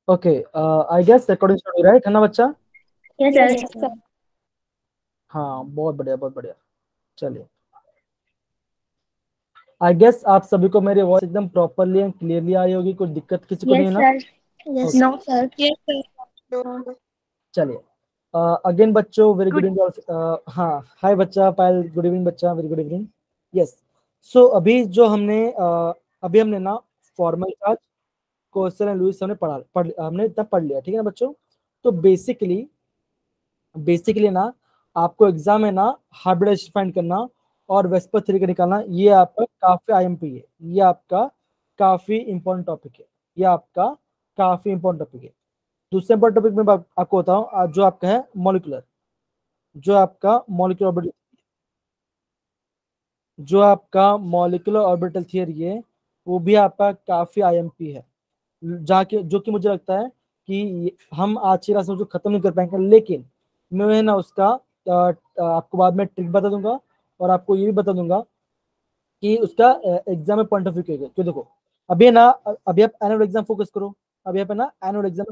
Okay, I guess recording start हो रहा है ना बच्चा? Yes sir. हाँ, बहुत बढ़िया बहुत बढ़िया। चलिए, आई गेस आप सभी को मेरी वॉइस एकदम प्रॉपरली एंड क्लियरली आई होगी, कुछ दिक्कत किसी को नहीं है ना? Yes Okay. No sir. चलिए, अगेन बच्चों वेरी गुड इवनिंग। हाँ, हाय बच्चा पायल, गुड इवनिंग बच्चा, very good evening. Yes, so अभी जो हमने अभी हमने ना formal charge, Kossel and Lewis हमने हमने इतना पढ़ लिया, ठीक है ना बच्चों? तो बेसिकली ना आपको एग्जाम है ना हाइब्रिडाइजेशन फाइंड करना और वेस्पर थ्योरी का निकालना, ये आपका काफी आईएमपी है, ये आपका काफी इंपॉर्टेंट टॉपिक है, ये आपका काफी इंपॉर्टेंट टॉपिक है। दूसरे इंपॉर्टेंट टॉपिक में आपको बताऊं, जो आपका है मॉलिकुलर, जो आपका मॉलिकुलर ऑर्बिटल, जो आपका मॉलिकुलर ऑर्बिटल थियरी है, वो भी आपका काफी आईएमपी है, जाके जो कि मुझे लगता है कि हम आज की क्लास में जो खत्म नहीं कर पाएंगे, लेकिन मैं ना उसका आपको बाद में ट्रिक बता दूंगा और आपको ये भी बता दूंगा कि उसका एग्जाम में पॉइंट ऑफ व्यू क्या है। क्यों देखो, अभी ना, अभी आप एनुअल एग्जाम फोकस करो, अभी आप है ना एनुअल एग्जाम,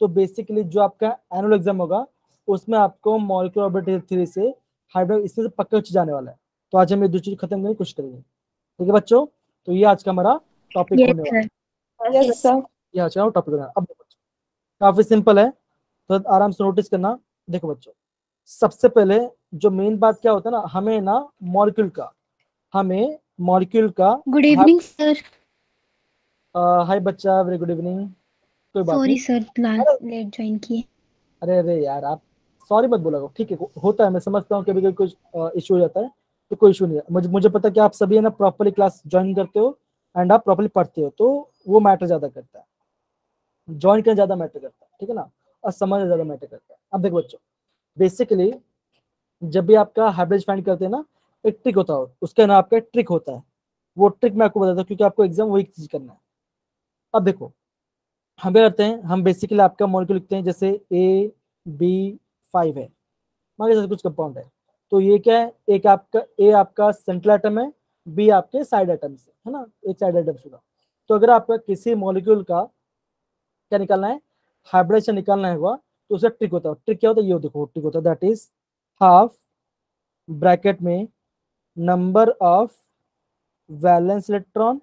तो बेसिकली जो आपका एनुअल एग्जाम होगा उसमें आपको मॉलिक्यूलर ऑर्बिटल थ्योरी से हाइड्रोजन इससे पक्का चीज आने वाला है। तो आज हम ये दो चीज खत्म करने की कोशिश करेंगे, ठीक है बच्चों? तो ये आज का हमारा टॉपिक होने वाला है। Yes sir. ये आज का टॉपिक होने वाला है। अब देखो बच्चों, काफी सिंपल है, तो आराम से नोटिस करना। देखो बच्चों, सबसे पहले जो मेन बात क्या होता है ना, हमें मॉलिक्यूल का गुड इवनिंग सर। हाय बच्चा, वेरी गुड इवनिंग। कोई बात सॉरी नहीं। सर, अरे लेट ज्वाइन किए। अरे अरे यार, आप सॉरी मत बोला करो, ठीक है? होता है, मैं समझता हूँ कभी कभी कुछ इशू हो जाता है, तो कोई इशू नहीं है। मुझे पता है कि आप सभी है ना प्रॉपरली क्लास ज्वाइन करते हो एंड आप प्रॉपरली पढ़ते हो, तो वो मैटर ज्यादा करता है, ज्वाइन करना ज्यादा मैटर करता है, ठीक है ना? और समझना ज्यादा मैटर करता है। अब देखो बच्चों, बेसिकली जब भी आपका हाइब्रिड फाइंड करते हैं ना, एक ट्रिक होता है, उसका ना आपका ट्रिक होता है, वो ट्रिक मैं आपको बताता हूँ क्योंकि आपको एग्जाम वही चीज करना है। अब देखो, हम क्या करते हैं, हम बेसिकली आपका मॉलिक्यूल लिखते हैं, जैसे AB5 है, मान लीजिए कुछ कंपाउंड है, तो ये क्या है, एक आपका ए आपका सेंट्रल एटम है, बी आपके साइड एटम्स है ना, एक साइड एटम्स होगा। तो अगर आपका किसी मॉलिक्यूल का क्या निकालना है, हाइब्रिडेशन निकालना है हुआ, तो उसका ट्रिक होता है। ट्रिक क्या होता है, ये देखो ट्रिक होता है, दैट इज हाफ ब्रैकेट में number of valence electron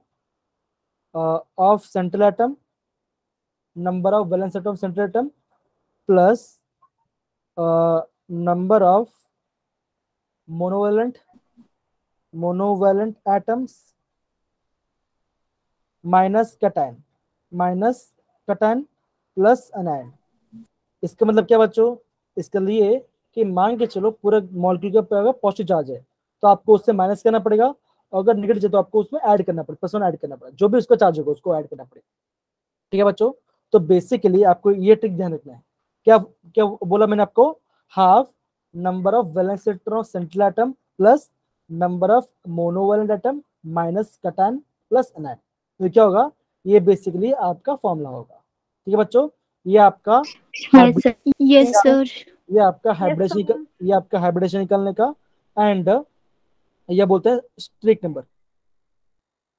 of central atom, number of valence atom central atom plus number of monovalent atoms minus cation plus अनायन। इसका मतलब क्या बच्चों, इसके लिए कि मान के चलो पूरा मॉलिक्यूल का पॉजिटिव चार्ज है, तो आपको उससे माइनस करना पड़ेगा, और अगर नेगेटिव है तो आपको उसमें ऐड करना पड़ेगा, प्लस वन ऐड करना पड़ेगा, जो भी उसका चार्ज होगा उसको ऐड करना पड़ेगा, ठीक है बच्चों? तो बेसिकली आपको ये ट्रिक ध्यान रखना है। क्या क्या बोला मैंने आपको, half number of valence electron central atom plus number of monovalent atom minus cation plus anion. तो क्या होगा, ये बेसिकली आपका फॉर्मूला होगा, ठीक है बच्चों? ये आपका यस सर। Yes sir. ये आपका हाइब्रिडेशन, ये आपका हाइब्रिडेशन निकालने का एंड ये बोलते हैं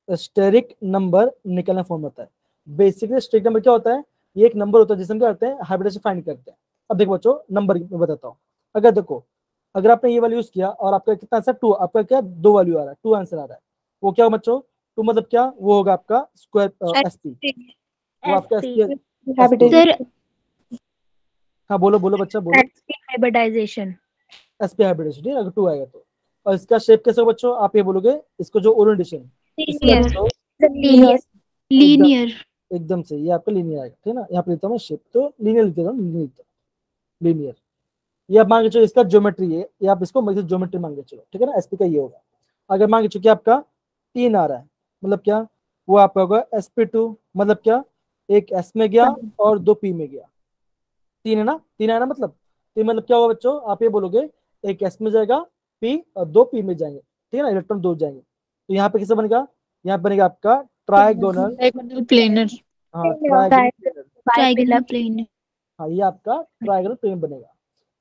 स्टेरिक नंबर निकलना फॉर्म होता है। बेसिकली स्टेरिक नंबर क्या होता है, ये एक नंबर होता है जिसमें क्या करते हैं, हाइब्रिडेशन फाइंड करते हैं। अब देखो बच्चों, नंबर में बताता हूँ। अगर देखो, अगर आपने ये वाला यूज किया और आपका कितना आंसर, टू, आपका क्या दो वैल्यू आ रहा है, टू आंसर आ रहा है, वो क्या बच्चों, टू मतलब क्या, वो होगा आपका स्क्वायर एसपी, वो आपका एसपी। सर, हाँ बोलो बोलो बच्चा बोलो। हाइब्रिडाइजेशन। एसपी हाइब्रिडेशन, ठीक है, अगर टू आएगा तो। और इसका शेप कैसे होगा बच्चों, आप ये बोलोगे, इसको जो ओरिएंटेशन, इसका लीनियर। जो लीनियर। एकदम लीनियर। एकदम से ये आपका लीनियर आएगा, ठीक है ना? यहाँ पे लिखता हूँ शेप, तो लीनियर लिख देता हूँ, लीनियर। ये आप मान के चलो इसका ज्योमेट्री है, ये आप इसको ज्योमेट्री मान के चलो, ठीक है ना? एसपी का ये होगा। अगर मान के चलो कि आपका तीन आ रहा है, मतलब क्या, वो आपका होगा sp2, मतलब क्या, एक एस में गया और दो पी में गया, तीन है ना, तीन है ना, मतलब तीन मतलब क्या होगा बच्चों, आप ये बोलोगे एक एस में जाएगा, पी और दो पी में जाएंगे, ठीक है ना, इलेक्ट्रॉन दो जाएंगे। तो यहाँ पे किसे बनेगा, यहाँ बनेगा आपका ट्राइगोनल, डायगोनल प्लेनर। हाँ ट्राइगोनल, ट्राइगोनल प्लेनर। हाँ ये आपका ट्राइगोनल प्लेन बनेगा।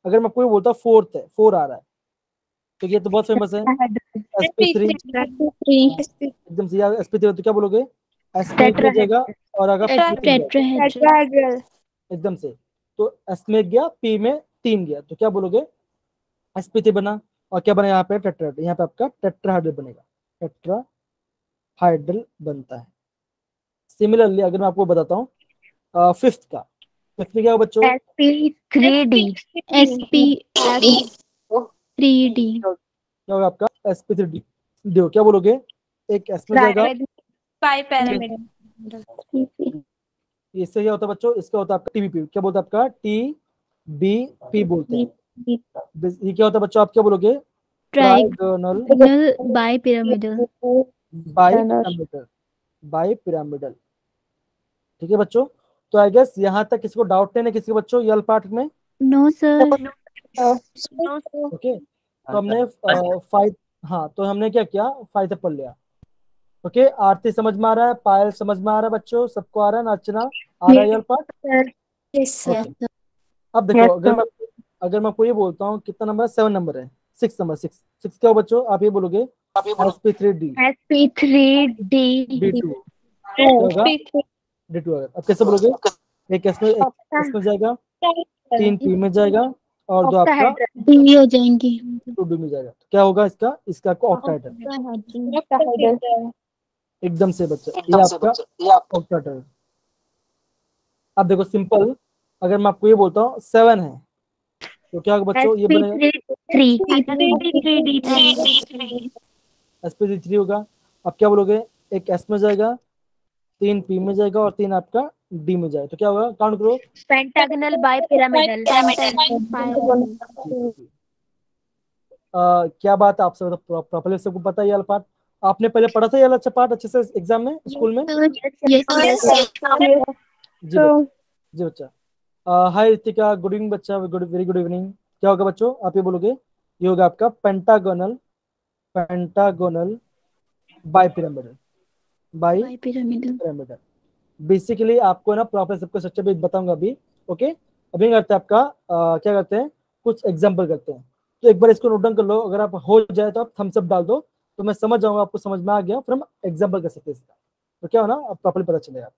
अगर मैं आपको ये बोलता हूँ फोर्थ है, फोर आ रहा है, तो ये तो बहुत फेमस है, sp3, एकदम से यार sp3 तो क्या बोलोगे, एस में एक बचेगा और अगर टेट्राहेड्रल। एकदम से, तो एस में एक गया, पी में 3 गया, तो क्या बोलोगे, sp3 बना, और क्या बना यहाँ पे, टेट्राहेड्रल, यहाँ पे आपका टेट्राहाइड्रल बनेगा, टेट्राहाइड्रल बनता है। सिमिलरली अगर मैं आपको बताता हूँ फिफ्थ का, फिफ्थ में क्या होगा बच्चों, sp3d sp3d क्या होगा आपका, sp3d, देखो क्या बोलोगे, एक एस में जाएगा, पाई पैरामिड। इससे क्या होता है बच्चों, इसका होता है आपका टीबीपी, क्या बोलते हैं आपका, टीबीपी बोलते हैं। ये क्या होता है बच्चों, आप क्या बोलोगे, ट्राइगोनल बाइपिरामिडल। बाइपिरामिडल। ठीक है बच्चों, तो आई गेस यहाँ तक किसी को डाउट नहीं है किसी को बच्चों, यल पार्ट में, नो सर। ओके। तो हमने 5, हाँ तो हमने क्या किया, 5 तक पढ़ लिया। ओके, आरती समझ में आ रहा है, पायल समझ में आ रहा है बच्चों, सबको आ रहा है ना, अर्चना आ रहा है यल पार्ट। Okay. अब देखो, अगर मैं आपको ये बोलता हूँ कितना नंबर है, 7 नंबर है, 6 नंबर, 6 क्या हो बच्चों, आप ये बोलोगे sp3d sp3d d2 अब कैसे बोलोगे, एक इसमें जाएगा, 3 पी में जाएगा, और 2 आपका डी हो जाएंगी। 2 डी में जाएगा, तो क्या होगा इसका आपका ऑक्टाहेड्रल, एकदम से बच्चा, ये आपका ऑक्टाहेड्रल। अब देखो सिंपल, अगर मैं आपको ये बोलता हूँ 7 है, तो क्या होगा बच्चों, ये बनेगा sp3 होगा। अब क्या बोलोगे, एक एस में जाएगा, 3 पी में जाएगा, और 3 आपका डी में जाएगा, तो क्या होगा, काउंट करो, पेंटागनल बाइपिरामिडल। क्या बात है, आप सब प्रॉपर्ली सबको पता है ये वाला पार्ट, आपने पहले पढ़ा था ये वाला अच्छा पार्ट अच्छे से एग्जाम में, स्कूल में। जी बच्चा, हाय रितिका, गुड इवनिंग बच्चा, वेरी गुड इवनिंग। क्या होगा बच्चों, आप ये बोलोगे, ये होगा आपका पेंटागोनल बाइपिरामिडल, बाइपिरामिडल। बेसिकली आपको ना प्रॉपर सबको स्ट्रक्चर भी बताऊंगा अभी। ओके, अभी करते हैं आपका क्या करते हैं, कुछ एग्जांपल करते हैं, तो एक बार इसको नोट डाउन कर लो, अगर आप हो जाए तो आप थम्स अप डाल दो, तो मैं समझ जाऊंगा आपको समझ में आ गया, फिर हम एग्जांपल कर सकते हैं इसका, तो क्या हो ना, आप प्रॉपर्ली पता चलेगा।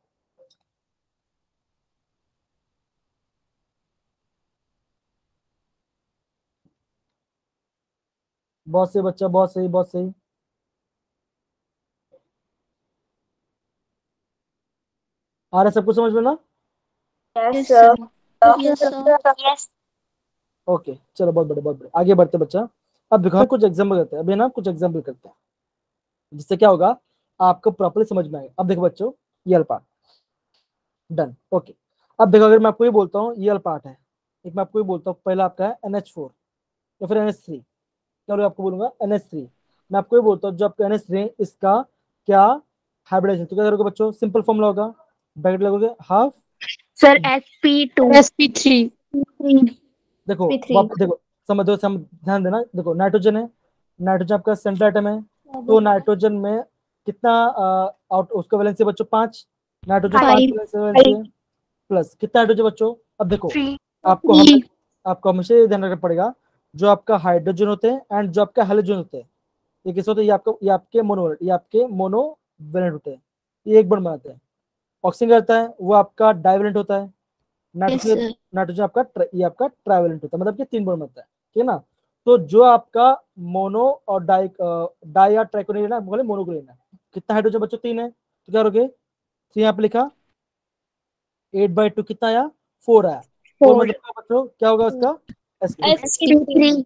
बहुत सही बच्चा, बहुत सही, बहुत सही। आ रहा है सबको समझ में ना, ओके चलो, बहुत बड़े, बहुत बड़े, आगे बढ़ते बच्चा। अब देखो कुछ एग्जांपल करते हैं, अभी ना कुछ एग्जांपल करते हैं, जिससे क्या होगा, आपको प्रॉपर्ली समझ में आएगा। अब देखो बच्चों, ये अल्पार्ट डन, ओके। अब देखो, अगर मैं आपको ये बोलता हूँ ये अल्पार्ट है, एक मैं आपको ये बोलता हूँ, पहला आपका है NH4 या फिर NH3, क्या आपको बोलूंगा NH3, मैं आपको ये बोलता हूँ जो आपका NH3 है, इसका क्या हाइब्रिडाइजेशन, तो क्या करोगे बच्चों, सिंपल फॉर्मूला होगा, ब्रैकेट लगोगे, हाफ सर sp3 देखो देखो समझो, ध्यान देना, देखो नाइट्रोजन है, नाइट्रोजन आपका सेंट्रल एटम है, तो नाइट्रोजन में कितना आउट उसका वैलेंसी बच्चों 5, नाइट्रोजन 5 वैलेंसी है, प्लस कितना हाइड्रोजन बच्चों, अब देखो आपको हमेशा ये ध्यान रखना पड़ेगा, जो आपका हाइड्रोजन होते हैं एंड जो आपका हैलोजन होते हैं, ये किस होते हैं, ये आपके मोनोवैलेंट होते हैं, ये एक बॉन्ड बनाते हैं। ऑक्सीजन रहता है वो आपका डाइवैलेंट होता है, नाइट्रोजन आपका ये आपका ट्राइवैलेंट होता है, मतलब कि 3 बॉन्ड बनता है, ठीक है ना। तो जो आपका मोनो और डाई या ट्राइकोन ना, बोले मोनो को लेना है, कितना हाइड्रोजन बच्चों 3 है, तो क्या करोगे, 3 यहाँ पे लिखा, 8/2 कितना आया, 4 आया, 4 मतलब क्या बच्चों, क्या होगा उसका, sp3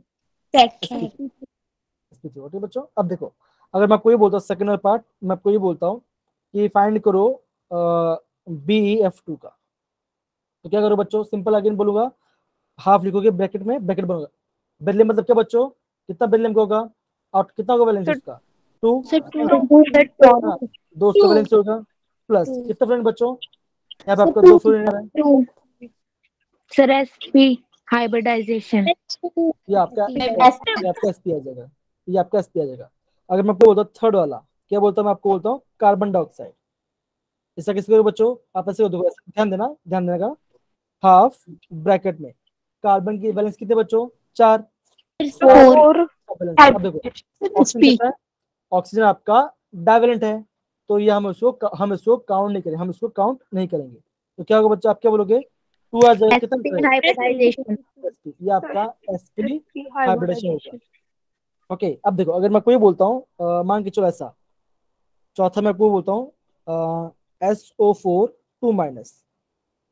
ओके बच्चों। अब देखो, अगर मैं आपको ये बोलता हूँ सेकेंड पार्ट, मैं आपको ये बोलता हूँ कि फाइंड करो BeF2 का, तो क्या करो बच्चों, सिंपल अगेन बोलूंगा, हाफ लिखोगे, ब्रैकेट में ब्रैकेट बनोगा, बेरिलियम मतलब क्या बच्चों, कितना बेरिलियम का होगा, और कितना होगा वैलेंस उसका, 2, 2 उसका वैलेंस होगा, प्लस कितना फ्रेंड बच्चों, यहाँ पे आपका 2 फ्लोरीन है, सर sp हाइब्रिडाइजेशन, ये आपका sp आ जाएगा, ये आपका sp आ जाएगा। अगर मैं आपको बोलता हूँ थर्ड वाला, क्या बोलता हूँ मैं आपको बोलता हूँ कार्बन डाइऑक्साइड, इसका किसके करो बच्चों, आप ऐसे ध्यान देना का, हाफ ब्रैकेट में कार्बन की वैलेंस कितने बच्चों, 4, अब देखो ऑक्सीजन कितना है, ऑक्सीजन आपका डाइवेलेंट है, तो ये हम इसको काउंट नहीं करेंगे, तो क्या होगा बच्चा, आप क्या बोलोगे, 2 आ जाएगा, कितना sp आंसर है? hybridization. ये आपका sp हाइब्रिडेशन होगा। ओके, अब देखो अगर मैं कोई बोलता हूँ मान के चलो ऐसा, चौथा मैं आपको बोलता हूँ SO4 2 माइनस,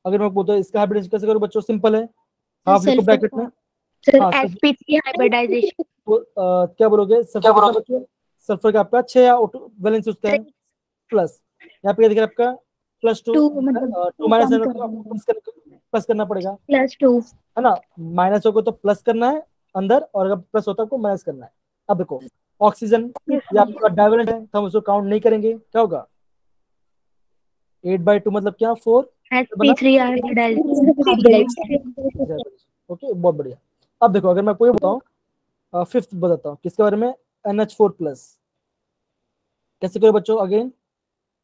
अगर मैं बोलता हूँ इसका हाइब्रिडेशन कैसे करो बच्चों, सिंपल है, हाफ लिखो ब्रैकेट में। Sir, हाँ sp3 hybridization. तो क्या बोलोगे, सल्फर कितना बच्चों, सल्फर का आपका 6 वैलेंस उसका है, प्लस यहाँ पे देखिए आपका +2, 2 माइनस प्लस करना पड़ेगा, +2. है ना, माइनस होगा तो प्लस करना है अंदर, और अगर प्लस होता है आपको माइनस करना है। अब देखो ऑक्सीजन ये आपका डाइवेलेंट है, तो हम उसको काउंट नहीं करेंगे, क्या होगा 8/2 मतलब क्या 4, sp3 hybridization. ओके बहुत बढ़िया। अब देखो अगर मैं आपको ये बताऊं फिफ्थ बताता हूँ किसके बारे में, NH4+, कैसे करो बच्चों, अगेन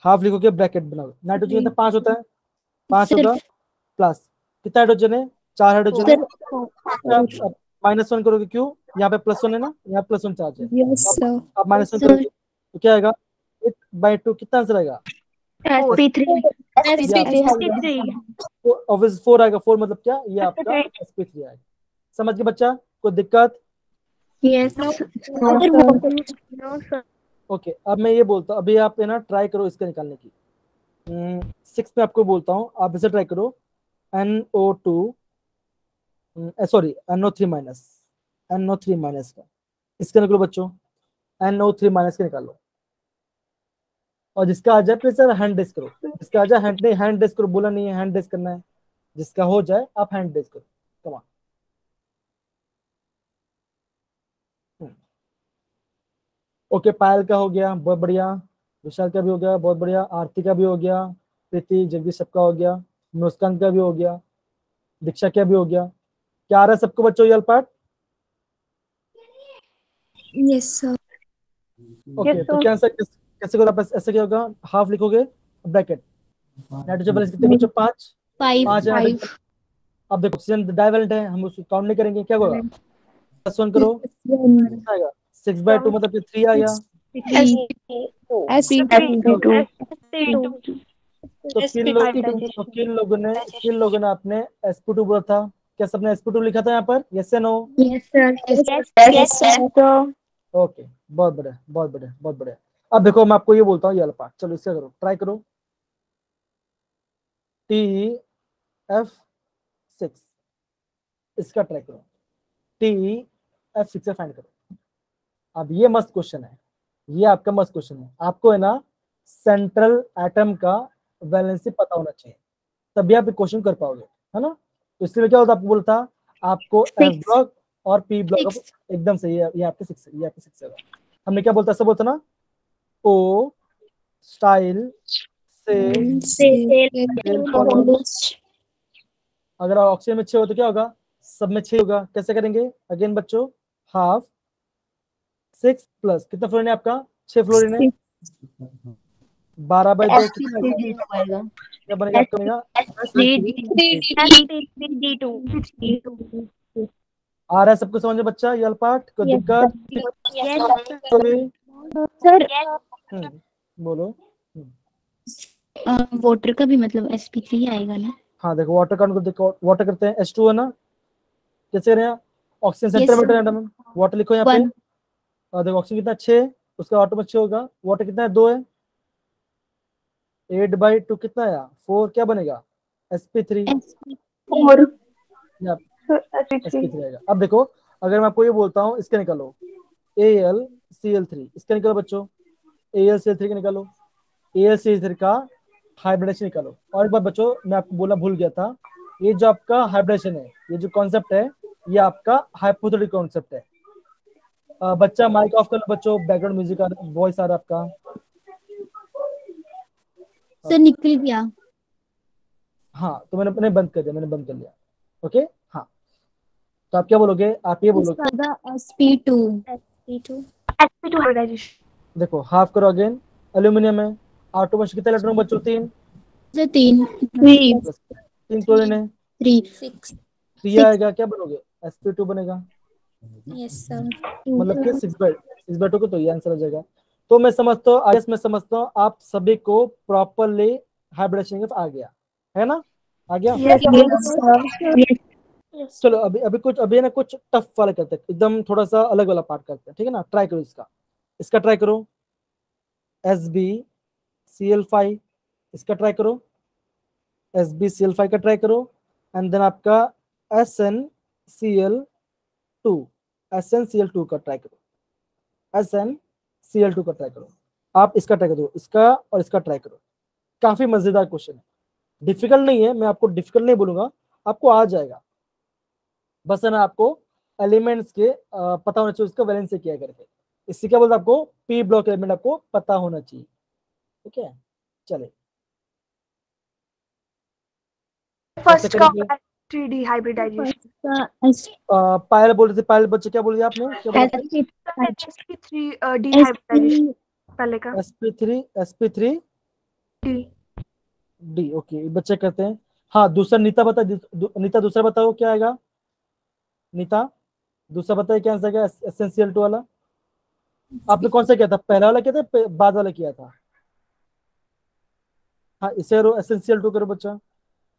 हाफ लिखोगे ब्रैकेट बनाओ, नाइट्रोजन कितना 5 होता है, 5 होगा, प्लस कितना हाइड्रोजन है, 4 हाइड्रोजन है, -1 करोगे, क्यों, यहाँ पे +1 है ना, यहाँ +1 चार्ज है, अब -1 करोगे तो क्या आएगा 8/2, कितना आंसर आएगा, sp3. ऑब्वियस 4 आएगा, 4 मतलब क्या, ये आपका sp3 आएगा। समझ गए बच्चा, कोई दिक्कत? Yes. No, sir. ओके, अब मैं ये बोलता हूँ, अभी आप है ना ट्राई करो इसका निकालने की, 6 में आपको बोलता हूँ, आप इसे ट्राई करो, NO2 सॉरी NO3 माइनस का, इसका निकालो बच्चों, NO3 माइनस का निकालो, और जिसका आ जाए प्लीज सर हैंड रेस करो, जिसका आ जाए हैंड रेस करो, बोला नहीं है हैंड रेस करना है, जिसका हो जाए आप हैंड रेस करो, कमा। ओके, पायल का हो गया, बहुत बढ़िया, विशाल का भी हो गया, बहुत बढ़िया, आरती का भी हो गया, प्रीति जगदीश सबका हो गया, मुस्कान का भी हो गया, दीक्षा का भी हो गया, क्या आ रहा है सबको बच्चों ये पार्ट? Yes, sir. ओके, तो क्या आंसर कैसे करो आप, ऐसे क्या होगा, हाफ लिखोगे ब्रैकेट, नाइट्रोजन बैलेंस कितने बच्चों, 5 है। अब देखो ऑक्सीजन डाइवेलेंट है, हम उसको काउंट नहीं करेंगे, क्या होगा +1 करो, कितना आएगा 6/2 मतलब कि 3 आ गया, तो किन लोगों ने आपने sp2 बोला था, क्या सबने sp2 लिखा था यहाँ पर, यस या नो? Yes, sir. ओके, बहुत बढ़िया बहुत बढ़िया बहुत बढ़िया। अब देखो मैं आपको ये बोलता हूँ ये वाला पार्ट, चलो इसका करो, ट्राई करो, TF6 इसका ट्राई करो, TF6 से फाइंड करो। अब ये मस्त क्वेश्चन है, ये आपका मस्त क्वेश्चन है, आपको है ना सेंट्रल एटम का वैलेंसी पता होना चाहिए, तभी आप क्वेश्चन कर पाओगे, है ना, तो इसलिए क्या होता है, आपको बोलता आपको एस ब्लॉक और पी ब्लॉक, एकदम सही है, ये आपके 6 है। हमने क्या बोलता, सब बोलता ना, ओ स्टाइल से अगर ऑक्सीजन में 6 हो तो क्या होगा, सब में 6 होगा, कैसे करेंगे, अगेन बच्चों हाफ 6 प्लस कितना फ्लोरीन है आपका, 6 फ्लोरीन है, 12/2 क्या बनेगा आपका, आ रहा है सबको समझ में बच्चा, ये पार्ट को दिक्कत? बोलो। वाटर का भी मतलब sp3 आएगा ना? हाँ देखो वाटर का देखो, वाटर करते हैं H2 है ना, कैसे करें, ऑक्सीजन सेंटर में एटम, वाटर लिखो यहाँ पे, और देखो ऑक्सीजन कितना 6, उसका ऑटो में 6 होगा, वाटर कितना है 2 है, 8/2 कितना है 4, क्या बनेगा sp3 आएगा। अब देखो अगर मैं आपको ये बोलता हूँ इसका निकालो, AlCl3 इसका निकालो बच्चों, AlCl3 का निकालो, AlCl3 का हाइब्रिडेशन निकालो। और एक बार बच्चों मैं आपको बोला भूल गया था, ये जो आपका हाइब्रिडेशन है, ये जो कॉन्सेप्ट है, ये आपका हाइपोथेटिकल कॉन्सेप्ट है। बच्चा माइक ऑफ कर लो बच्चों, बैकग्राउंड म्यूजिक वॉइस आ रहा है आपका, सर निकल गया। हाँ तो मैंने बंद कर दिया, ओके हाँ, तो आप क्या बोलोगे, आप ये बोलोगे sp2 देखो हाफ करो अगेन, एल्यूमिनियम है, ऑटो में कितने इलेक्ट्रॉन बच्चों, 3 क्लोरीन है, 3 आएगा, क्या बनोगे sp2 बनेगा, Yes, sir. मतलब कि 6/2 को, तो ये आंसर आ जाएगा। तो मैं समझता हूँ, मैं समझता हूँ आप सभी को प्रॉपरली हाइब्रिडेशन आ गया है ना, आ गया। चलो अभी ना कुछ टफ वाला करते हैं, एकदम थोड़ा सा अलग वाला पार्ट करते हैं, ठीक है ना। ट्राई करो इसका ट्राई करो, SbCl5 इसका ट्राई करो, SbCl5 का ट्राई करो, एंड देन आपका SnCl2 SnCl2 का ट्राई करो, SnCl2 का ट्राई करो। आप इसका ट्राई करो, इसका और इसका ट्राई करो। काफी मजेदार क्वेश्चन है, डिफिकल्ट नहीं है, मैं आपको डिफिकल्ट नहीं बोलूंगा, आपको आ जाएगा। बस है ना आपको एलिमेंट्स के पता होना चाहिए, उसका वैलेंस क्या है करके। इससे क्या बोलते हैं, आपको पी ब्लॉक एलिमेंट आपको पता होना चाहिए, ठीक है। चले फर्स्ट का 3D हाइब्रिडाइजेशन। पायल बोल रहे थे, पायल बच्चे क्या बोल रहे आपने, क्या बोला? sp3d हाइब्रिडाइजेशन पहले का sp3 d डी। ओके बच्चे करते हैं। हाँ दूसरा नीता बता, नीता दूसरा बताओ क्या आएगा, नीता दूसरा बताइए क्या आंसर है SnCl2 वाला। आपने कौन सा किया था, पहला वाला किया था बाद वाला किया था? हाँ इसे करो, SnCl2 करो बच्चा,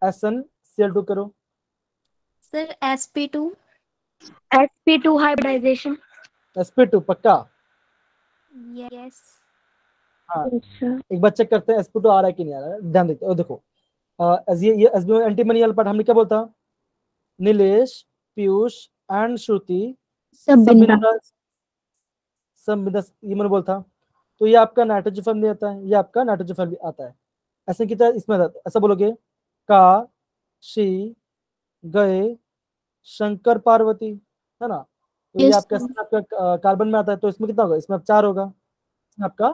SnCl2 करो। Sir sp2 hybridisation. sp2 पक्का? यस। हाँ एक बार चेक करते हैं sp2 आ रहा है कि नहीं आ रहा है, ध्यान देते हैं। देखो ये SB एंटी मनी वाला पार्ट हमने क्या बोलता, नीलेश, पीयूष एंड श्रुति सब बिंदास ये मैंने बोलता। तो ये आपका नाइट्रोजन फॉर्म नहीं आता है, ये आपका नाइट्रोजन फॉर्म भी आता है। ऐसे कितना इसमें ऐसा बोलोगे, का शी गए शंकर पार्वती, है ना। तो ये आपका कार्बन में आता है, तो इसमें कितना होगा, इसमें 4 होगा, इसमें आपका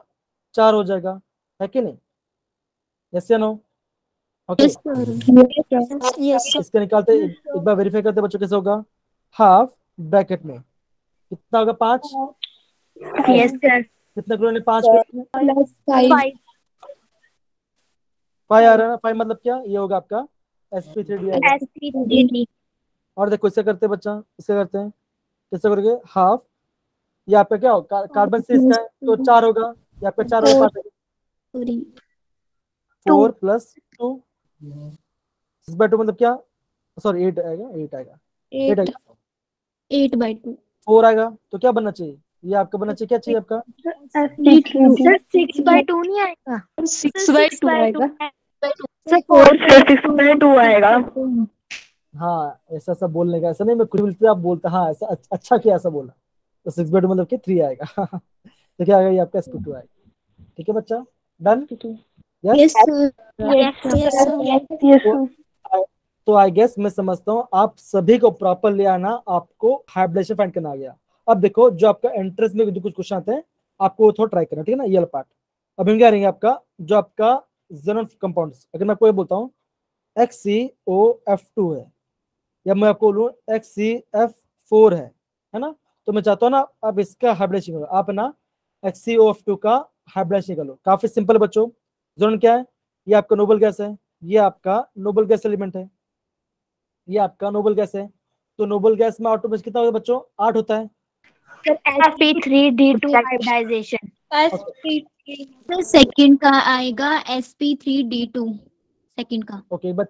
4 हो जाएगा, है कि नहीं? यस या नो? ओके इसके निकालते एक बार वेरीफाई करते बच्चों, कैसे होगा, हाफ ब्रैकेट में कितना होगा, 5। Yes sir. कितना करोगे 5 में, 5 आ रहा है ना। 5 मतलब क्या, ये होगा आपका sp3d आएगा। और देखो इससे करते हैं बच्चा, इससे करते हैं, कैसे करोगे, हाफ ये आपका क्या होगा, कार्बन से इसका है तो 4 होगा, ये आपका 4 होगा, 4 + 2 6/2 मतलब क्या, सॉरी 8 आएगा, 8 आएगा, 8 आएगा, 8/2 4 आएगा। तो क्या बनना चाहिए, ये आपका बनना चाहिए, क्या चाहिए आपका, सर 6/2 नहीं आएगा, 6/2 आएगा। सर 4/6/2 आएगा। हाँ ऐसा सब बोलने का, ऐसा नहीं मैं खुद बोलते आप बोलते, हाँ ऐसा अच्छा किया ऐसा बोला। तो 6/2 मतलब कि 3 आएगा तो क्या आएगा, ये आपका sp2 आएगा, ठीक है बच्चा, डन। यस तो आई गेस मैं समझता हूँ आप सभी को प्रॉपर ले आना, आपको हाइब्रिडेशन फाइंड करना आ गया। अब देखो जो आपका एंट्रेंस में जो कुछ क्वेश्चन आते हैं आपको वो थोड़ा ट्राई करना, ठीक है ना, ये वाला पार्ट। अब हम क्या करेंगे, आपका जो आपका जेनोन कंपाउंड्स, अगर मैं आपको ये बोलता हूँ XCOF2 है, या मैं आपको बोलूँ XCF4 है ना, तो मैं चाहता हूँ ना आप इसका हाइब्रिडेशन करो, आप ना XCOF2 का हाइब्रिडेशन करो। काफी सिंपल बच्चों, जोन क्या है, ये आपका नोबल गैस है, ये आपका नोबल गैस एलिमेंट है, ये आपका नोबल गैस है। तो नोबल गैस में ऑटोमेटिक कितना होता है बच्चों, 8 होता है। sp3d2 hybridisation. सर सेकंड का आएगा sp3d2 सेकंड का। ओके एक बार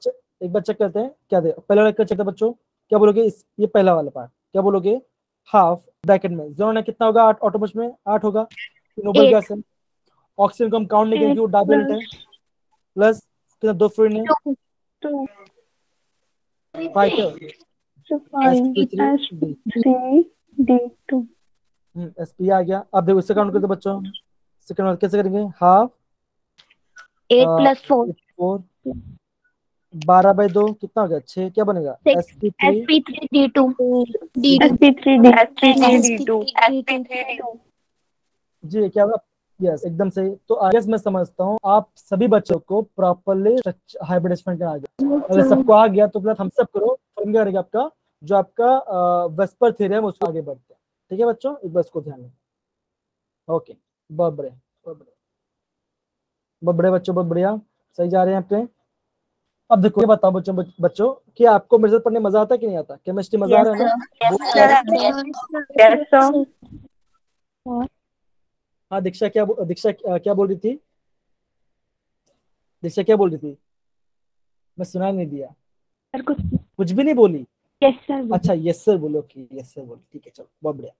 चेक करते हैं क्या दे, पहला वाला चेक करते हैं बच्चों, क्या बोलोगे ये पहला वाला पार्ट, क्या बोलोगे, हाफ ब्रैकेट में जोन है कितना होगा, 8 ऑटोमेटिक में 8 होगा, नोबल गैस है। ऑक्सीजन को हम काउंट नहीं करेंगे, वो डायबेल्ट है, प्लस कितना 2 फ्रेंड है, 5 sp आ गया। अब देखो इससे काउंट करते बच्चों, सेकंड वाला कैसे करेंगे, हाफ 8 + 4 4 12/2 कितना हो गया, 6, क्या बनेगा, sp3d2 जी क्या होगा, यस एकदम सही। तो आई गेस मैं समझता हूँ आप सभी बच्चों को प्रॉपरली हाइब्रिडेशन करना आ गया। अगर सबको आ गया तो प्लस हम सब करो, फिर क्या करेगा आपका जो आपका वेस्पर थ्योरम उसको आगे बढ़ते हैं, ठीक है बच्चों, एक बार इसको ध्यान में। ओके बहुत बढ़िया, बहुत बढ़िया बच्चों, बहुत बढ़िया, सही जा रहे हैं आपके। अब देखो ये बताओ बच्चों कि आपको मेरे साथ पढ़ने मजा आता है कि नहीं आता, केमिस्ट्री मजा आ रहा है ना? हाँ दीक्षा क्या बोल रही थी? दीक्षा क्या बोल रही थी? मैं सुना नहीं दिया। सर कुछ कुछ भी नहीं बोली? यस सर अच्छा यस सर बोलो, ओके यस सर बोलो, ठीक है चलो बहुत बढ़िया।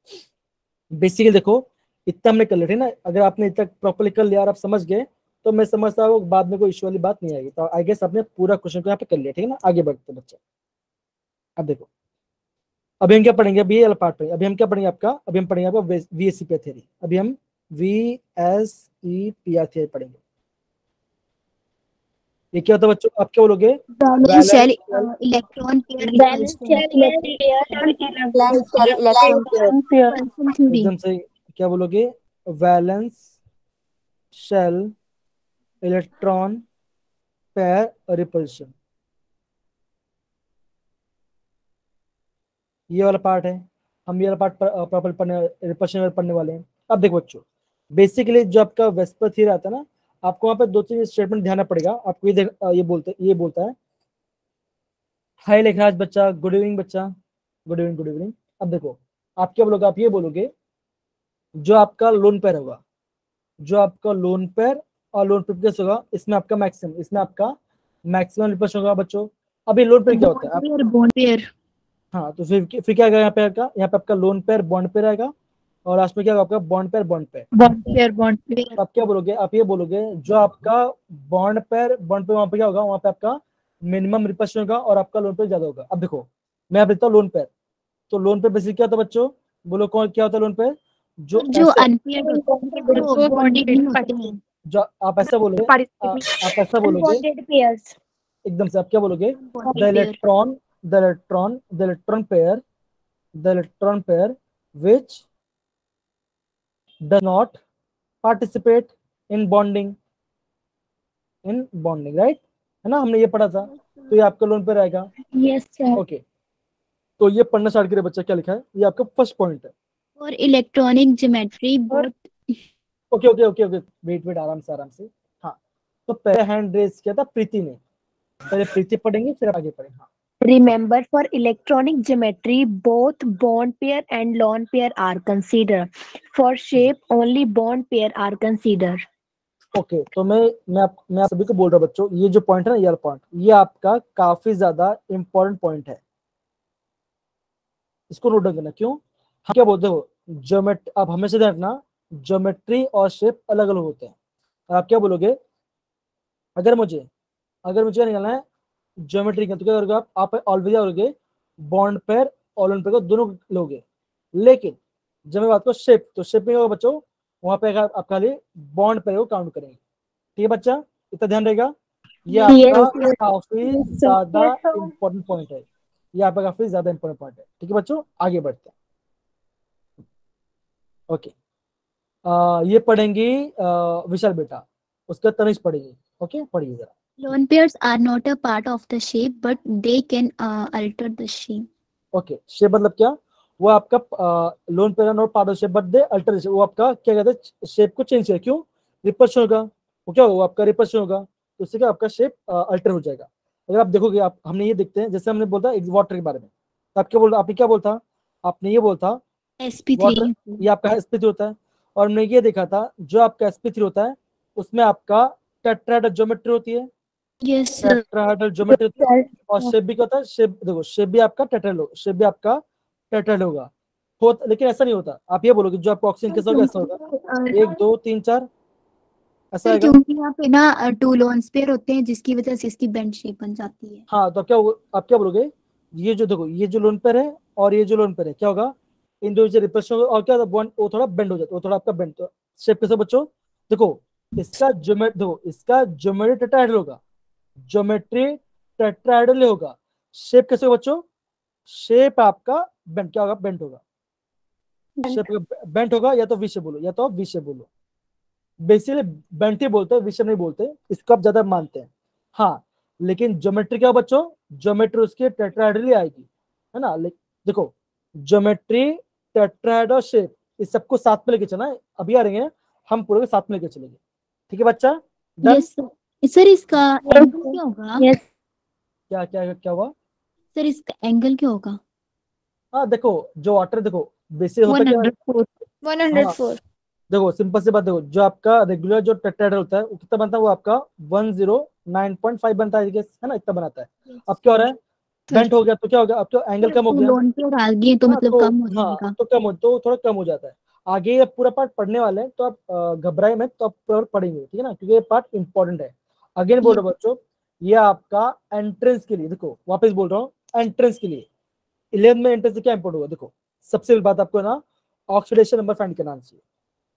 बेसिकली देखो इतना हमने कर लिया, ठीक है ना? अगर आपने इतना प्रॉपर्ली कर लिया और आप समझ गए तो मैं समझता हूँ बाद में कोई इश्यू वाली बात नहीं आएगी। तो आई गेस आपने पूरा क्वेश्चन को यहाँ पे कर लिया, ठीक है ना? आगे बढ़ते हैं बच्चे। अब देखो अभी हम क्या पढ़ेंगे, अभी ये वाला पार्ट पढ़ेंगे। अभी हम क्या पढ़ेंगे आपका, अभी हम पढ़ेंगे आपका VSEPR थ्योरी। अभी हम VSEPR थ्योरी पढ़ेंगे। ये क्या होता है बच्चों, आप क्या बोलोगे? Valence shell Valence electron pair valence theory. एकदम सही। क्या बोलोगे? Valence shell electron pair repulsion, ये वाला पार्ट है। हम ये वाला पार्ट प्रॉपर पढ़ने, रिपल्शन पढ़ने वाले हैं। अब देखो बच्चों बेसिकली जो आपका वेस्पर थ्योरी आता है ना, आपको वहाँ पे दो तीन स्टेटमेंट ध्यान रखना पड़ेगा। आपको ये बोलता है हाय लेखराज बच्चा, गुड इवनिंग बच्चा, गुड इवनिंग गुड इवनिंग। अब देखो आप क्या बोलोगे, आप ये बोलोगे जो आपका लोन पेयर होगा, जो आपका लोन पेयर और लोन पेयर कैसे होगा, इसमें आपका मैक्सिमम रिपल्शन होगा बच्चों। अभी लोन पेयर क्या होता है बॉन्ड पेयर। हाँ तो फिर क्या आएगा यहाँ पे आपका लोन पेयर बॉन्ड पेयर आएगा, और लास्ट में क्या होगा आपका बॉन्ड पेयर। Bond pair. तो आप क्या बोलोगे, आप ये बोलोगे जो आपका बॉन्ड पेयर वहां पे क्या होगा, वहां पे आपका मिनिमम रिपल्शन होगा और आपका लोन पेयर ज्यादा होगा। अब देखो मैं आप देता हूँ लोन पेयर। तो लोन पेयर बेसिकली क्या होता है बच्चों, बोलो कौन क्या होता है लोन पेयर? जो जो ऐसे अनपेयर्ड होते हैं वो बॉन्डेड नहीं होते हैं। जो आप ऐसा बोलोगे आप ऐसा बोलोगे पेयर्स एकदम से, आप क्या बोलोगे? The bonded pair. Electron the electron pair which does not participate in bonding, right? है ना, हमने ये पढ़ा था। तो ये आपका लोन पे रहेगा। यस सर ओके तो ये पढ़ना स्टार्ट करिए बच्चा, क्या लिखा है, ये आपका फर्स्ट पॉइंट है। और electronic geometry both. Okay wait आराम से। हाँ तो पहले हैंड रेस किया था प्रीति ने, पहले प्रीति पढ़ेंगे फिर आगे पढ़ेंगे। हाँ Remember, for electronic geometry, both bond pair and lone pair are considered. For shape, only bond pair are considered. Okay तो मैं आप सभी को बोल रहा हूँ बच्चों, ये जो पॉइंट है ना, ये वाला पॉइंट, ये आपका काफी ज्यादा इंपॉर्टेंट पॉइंट है, इसको नोट डाउन करना। क्यों? हम क्या बोलते हो ज्योमेट्री, आप हमेशा ध्यान रखना ज्योमेट्री और शेप अलग अलग होते हैं। आप क्या बोलोगे, अगर मुझे क्या निकालना है ज्योमेट्री का, तो क्या करोगे आप ऑलवेज करोगे बॉन्ड पेयर और लोन पेयर को दोनों लोगे। लेकिन जब मैं बात करूँ शेप, तो शेप में क्या होगा बच्चों, वहां पे आप खाली बॉन्ड पेयर को काउंट करेंगे। ठीक है बच्चा, इतना ध्यान रहेगा। ये आपका काफी ज्यादा इंपॉर्टेंट पॉइंट है, ये आपका काफी ज्यादा इंपॉर्टेंट पॉइंट है। ठीक है बच्चों, आगे बढ़ते हैं। ओके ये पढ़ेंगी विशाल बेटा, उसका तनिष पढ़ेगी। ओके पढ़िए जरा। Lone pairs are not a part of the shape, but they can alter the shape. Okay shape मतलब क्या, वो आपका lone pair not part of shape but they alter shape, वो आपका क्या कहते हैं शेप को चेंज किया। क्यों? रिपल्शन होगा, वो क्या होगा, वो आपका रिपल्शन होगा, तो उससे क्या आपका शेप अल्टर हो जाएगा। अगर आप देखोगे, आप हमने ये देखते हैं, जैसे हमने बोलता वाटर के बारे में, तो आप क्या बोलता, आपने क्या बोलता, आपने ये बोलता sp3 वाटर, ये आपका sp3 होता है। और हमने ये देखा था जो आपका sp3 होता है उसमें आपका टेट्राहेड्रल ज्योमेट्री होती है, yes sir. टेट्राहेड्रल ज्योमेट्री होती है। और शेप भी क्या होता है, शेप देखो शेप भी आपका टेट्राहेड्रल होगा। लेकिन ऐसा नहीं होता, आप ये बोलोगे जो आपका ऑक्सीजन कैसा होगा, ऐसा होगा 1 2 3 4 ऐसा सर आएगा। क्योंकि यहाँ पे ना 2 लोन्स पेयर होते हैं जिसकी वजह से इसकी बेंड शेप बन जाती है। हाँ तो आप क्या बोलोगे, ये जो देखो ये जो लोन पेयर है और ये जो लोन पेयर है, क्या होगा, इन दो से रिपल्शन होगा और क्या होगा, बॉन्ड वो थोड़ा बेंड हो जाता है, वो थोड़ा आपका बेंड। तो शेप कैसे बच्चों, देखो इसका ज्योमेट्री टेट्राहेड्रल होगा, ज्योमेट्री टेट्राहेड्रल होगा। शेप कैसे होगा बच्चों, शेप आपका बेंड क्या होगा, बेंड होगा, शेप बेंड होगा, या तो वी शेप बोलो या तो वी शेप बोलो। बेसिकली बेंड ही बोलते हैं, वी शेप नहीं बोलते, इसको आप ज्यादा मानते हैं। हाँ लेकिन ज्योमेट्री क्या बच्चों, ज्योमेट्री उसकी टेट्राहेड्रल आएगी, है ना। देखो ज्योमेट्री टेट्राहेड्रल शेप इस सबको साथ में लेके चलना है, अभी आ रहे हैं हम पूरे के साथ में लेके चलेंगे। ठीक है बच्चा, डन। यस सर इसका एंगल क्या होगा? क्या क्या क्या हुआ सर इसका एंगल क्या होगा? हाँ देखो जो वाटर, देखो बेसिक होता क्या, 104 हाँ 104 देखो सिंपल सी बात, देखो जो आपका रेगुलर जो टेट्राहेड्रल होता है वो कितना बनता है, वो आपका 109.5 बनता है, है ना, इतना बनाता है। अब क्या हो रहा है, बेंट हो गया तो क्या हो गया, अब तो एंगल कम हो गया। लोन पेयर आ गई तो हाँ मतलब तो कम हो हाँ जाएगा। तो कम हो, तो थोड़ा कम हो जाता है। आगे ये पूरा पार्ट पढ़ने वाले हैं तो आप घबराए मत, तो आप पूरा पढ़ेंगे, ठीक है ना, क्योंकि ये पार्ट इंपॉर्टेंट है। अगेन बोल रहा हूँ बच्चों, ये आपका एंट्रेंस के लिए, देखो वापस बोल रहा हूँ, एंट्रेंस के लिए 11th में एंट्रेंस से क्या इंपॉर्टेंट होगा, देखो सबसे पहली बात आपको ना ऑक्सीडेशन नंबर फाइंड करना आना चाहिए,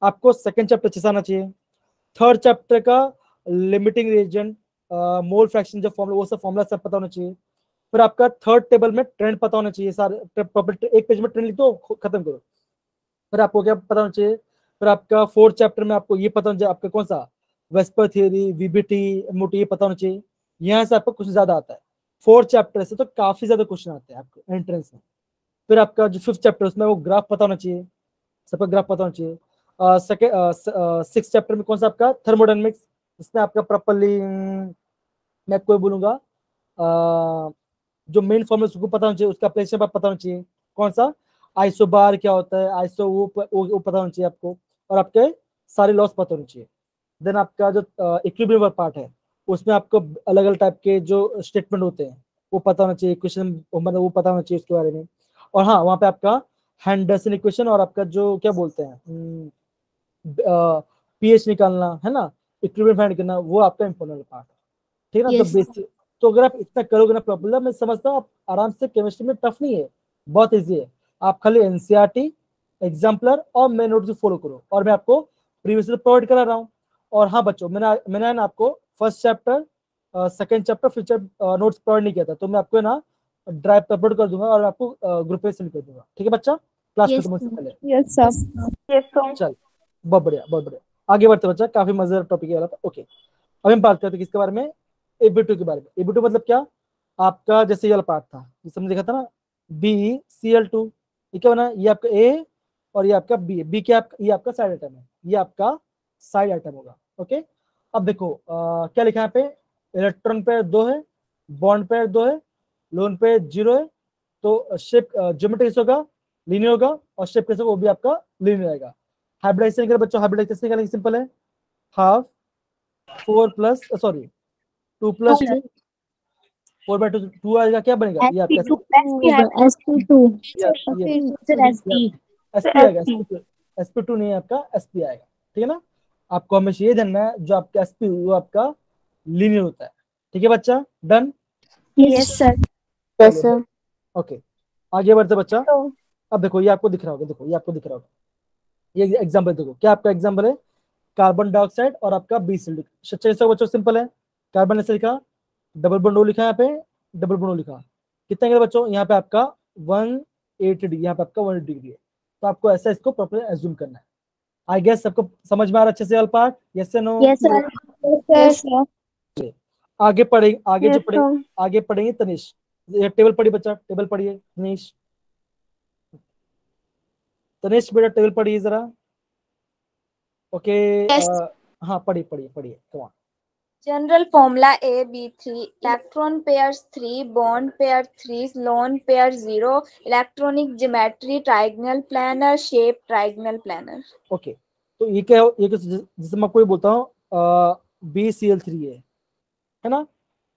आपको सेकंड चैप्टर अच्छे से आना चाहिए, थर्ड चैप्टर का लिमिटिंग रिएजेंट, मोल फ्रैक्शन जो फॉर्मूला, वो सब फॉर्मूला सब पता होना चाहिए। फिर आपका थर्ड टेबल में ट्रेंड पता होना चाहिए, सारे प्रॉपर एक पेज में ट्रेंड लिख दो, खत्म करो। फिर आपको क्या पता होना चाहिए, फिर आपका फोर्थ चैप्टर में आपको ये पता होना चाहिए, आपका कौन सा वेस्पर थियरी, वीबीटी, एमओटी, ये पता होना चाहिए। यहाँ से आपको कुछ ज्यादा आता है, फोर्थ चैप्टर से तो काफी ज्यादा क्वेश्चन आते हैं आपको एंट्रेंस में। फिर आपका जो फिफ्थ चैप्टर उसमें वो ग्राफ पता होना चाहिए, सबका ग्राफ पता होना चाहिए। सेकेंड सिक्स चैप्टर में कौन सा आपका थर्मोडायनेमिक्स, इसमें आपका प्रॉपरली मैं आपको बोलूंगा जो मेन फॉर्मूला उसको पता होना चाहिए, उसका प्रेशर पता होना चाहिए, कौन सा आइसो बार क्या होता है, आइसो वो पता होना चाहिए आपको, और आपके सारे लॉस पता होने चाहिए। देन आपका जो इक्विलिब्रियम पार्ट है उसमें आपको अलग अलग टाइप के जो स्टेटमेंट होते हैं वो पता होना चाहिए, इक्वेशन मतलब वो पता होना चाहिए उसके बारे में। और हाँ वहाँ पे आपका हैंडरसन इक्वेशन और आपका जो क्या बोलते हैं पीएच निकालना है ना, इक्विलिब्रियम फाइंड करना, वो आपका इंपॉर्टेंट पार्ट है, ठीक है ना। तो Yes. बेसिक, तो अगर आप इतना करोगे ना प्रॉब्लम, मैं समझता हूँ आप आराम से, केमिस्ट्री में टफ नहीं है, बहुत इजी है। आप खाली एनसीईआरटी, एग्जाम्पलर और मेन नोट्स फॉलो करो, और मैं आपको प्रीवियसली प्रोवाइड करा रहा हूँ। और हाँ बच्चों, मैंने ना आपको फर्स्ट चैप्टर, सेकंड चैप्टर, फिर नोट्स प्रोवाइड नहीं किया था, तो मैं आपको ना ड्राइव पे अपलोड कर दूंगा और आपको ग्रुप पे सेंड कर दूंगा, ठीक है बच्चा, क्लास Yes, खत्म होने से sir. पहले। Yes, sir. Yes, sir. चल, बहुत बढ़िया बहुत बढ़िया, आगे बढ़ते बच्चा, काफी मजेदार टॉपिक वाला था। ओके, अब हम बात करते हैं किसके बारे में, एबीटू के बारे में। एबीटू मतलब क्या, आपका जैसे ये वाला पार्ट था जिसमें हमने देखा था ना, BeCl2, ये क्या बना, ये आपका ए और ये आपका बी क्या आपका, ये आपका साइड आइटम है, ये आपका साइड आइटम होगा। ओके, अब देखो क्या लिखा है यहाँ पे, इलेक्ट्रॉन पेयर 2 है, बॉन्ड पेयर 2 है, लोन पेयर 0 है, तो शेप ज्योमेट्री होगा, लीनियर होगा, और शेप कैसे वो भी आपका लीनियर आएगा। हाइब्रिडाइजेशन करें बच्चों, हाइब्रिडाइजेशन का सिंपल है, हाफ 4 प्लस सॉरी 2 प्लस 2, 4/2 2 आएगा, क्या बनेगा, ये आपका SP2 एसपी आएगा, sp2 नहीं आपका sp आएगा, ठीक है ना। आपको हमेशा ये जानना है जो आपका sp वो आपका लीनियर होता है, ठीक है बच्चा, done. Yes, sir. Yes, sir. Okay, आगे बढ़ते बच्चा। So, अब देखो ये आपको दिख रहा होगा, देखो ये आपको दिख रहा होगा, ये एग्जाम्पल देखो, क्या आपका एग्जाम्पल है, कार्बन डाइऑक्साइड और आपका BeCl2। सच्चाई से बच्चों सिंपल है, कार्बन ऐसे लिखा, डबल बॉन्ड O लिखा यहाँ पे, डबल बॉन्ड O लिखा, कितना है बच्चों, यहाँ पे आपका 180 डिग्री, यहाँ पे आपका 180 डिग्री है, तो आपको ऐसा इसको प्रॉपर एज्यूम करना है। आई गेस सबको समझ में आ रहा अच्छे से वाला पार्ट, यस से no. Yes, sir. yes, sir. आगे पढ़ेंगे, आगे जो Yes, पढ़ेंगे, sir. आगे पढ़ेंगे तनिष, ये टेबल पढ़िए बच्चा, टेबल पढ़िए तनिष, तनिष बेटा टेबल पढ़िए जरा। Okay, Yes. हाँ पढ़िए पढ़िए पढ़िए, come on. General formula AB3, electron pairs 3, bond pair 3, lone pair 0, electronic geometry trigonal planar, shape trigonal planar. Okay, तो ये क्या ये जैसे मैं आपको ये बोलता हूँ BeCl3 है ना,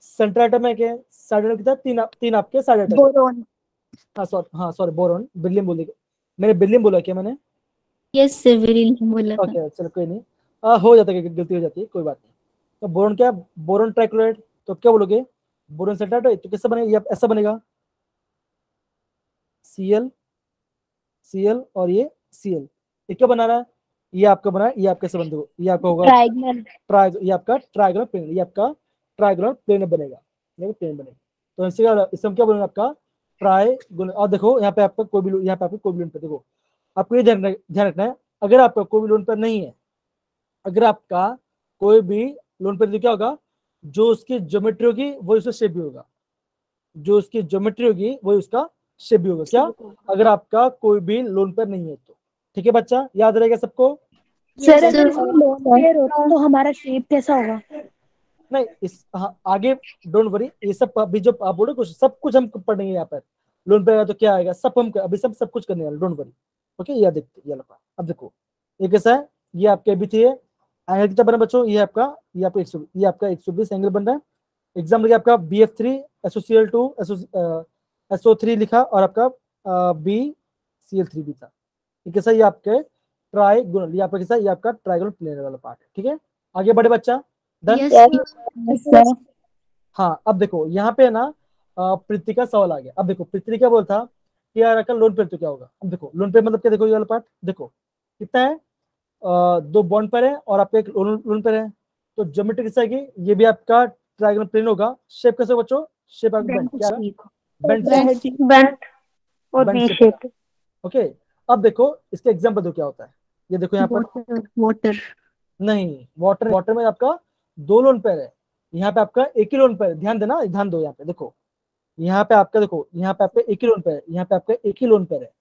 सेंटर आइटम है क्या, साइड आइटम कितना, तीन आपके साइड आइटम, Boron. हाँ सॉरी बोरॉन, बिल्लियम बोल दिया मैंने, बिल्लियम बोला क्या मैंने, Yes, sir. Very बोला था. ओके चलो कोई नहीं, हो जाता है, गलती हो जाती है, कोई बात नहीं। तो बोरॉन क्या, बोरॉन ट्राइक्लोराइड, तो क्या बोलोगे, बोरॉन सेंटर तो कैसे बनेगा, ये ऐसा बनेगा, Cl और ये Cl, ये क्या बना रहा है, ये आपका बना है, ये आपके संबंध हो, ये आपका होगा Trigonal. ये आपका ट्राइगोनल प्लेन, ये आपका ट्राइगोनल प्लेन बनेगा, प्लेन बनेगा। तो इसमें क्या बनेगा आपका ट्राइगोनल। और देखो यहाँ पे आपका कोई भी, यहाँ पे आपका कोई भी लोन पे, देखो आपको ये ध्यान रखना है, अगर आपका कोई भी लोन पर नहीं है, अगर आपका कोई भी लोन पर, तो क्या होगा, जो उसकी ज्योमेट्री होगी वही उसका शेप भी होगा, जो उसकी ज्योमेट्री होगी वही उसका शेप भी होगा, क्या, अगर आपका कोई भी लोन पर नहीं है तो, ठीक है बच्चा, याद रहेगा सबको। सर अगर इसमें lone pair होता तो हमारा शेप कैसा होगा? नहीं इस हाँ, आगे डोंट वरी, ये सब अभी जो आप बोलो कुछ सब कुछ हम पढ़ेंगे यहाँ पर, लोन पे आएगा तो क्या आएगा, सब हम अभी सब कुछ करने वाले, डोंट वरी। ओके, ये देखते ये लगा, अब देखो ये कैसा है, ये आपका B3 है। एंगल कितना बना बच्चों, ये आपका 120 एंगल बन रहा है। एग्जाम लगे आपका BF3 SOCl2 SO3 लिखा और आपका BCl3 भी था। ये कैसा, ये आपके ट्राइगोनल, ये आपका कैसा, ये आपका ट्राइगोनल प्लेनर वाला पार्ट है। ठीक है, आगे बढ़े बच्चा, डन। Yes, sir. हाँ अब देखो यहाँ पे है ना पृथ्वी का सवाल आ गया। अब देखो पृथ्वी क्या बोलता कि यार अगर लोन पेयर तो क्या होगा। अब देखो लोन पेयर मतलब क्या, देखो ये वाला पार्ट देखो कितना है, 2 बॉन्ड पेयर है और आपका एक लोन पेयर है। तो ज्योमेट्री कैसा है, ये भी आपका ट्रायंगल प्लेन होगा। शेप कैसे बच्चों, शेप आपका बेंड, क्या बेंड Bent और bend V shape. shaped. Okay, अब देखो इसके एग्जांपल दो क्या होता है। ये देखो यहाँ पर Water. नहीं, वाटर में आपका 2 लोन पेयर है, यहाँ पे आपका एक ही लोन पेयर है। ध्यान देना, ध्यान दो यहाँ पे देखो, यहाँ पे आपका देखो, यहाँ पे आपका एक ही लोन पेयर है, यहाँ पे आपका एक ही लोन पेयर है।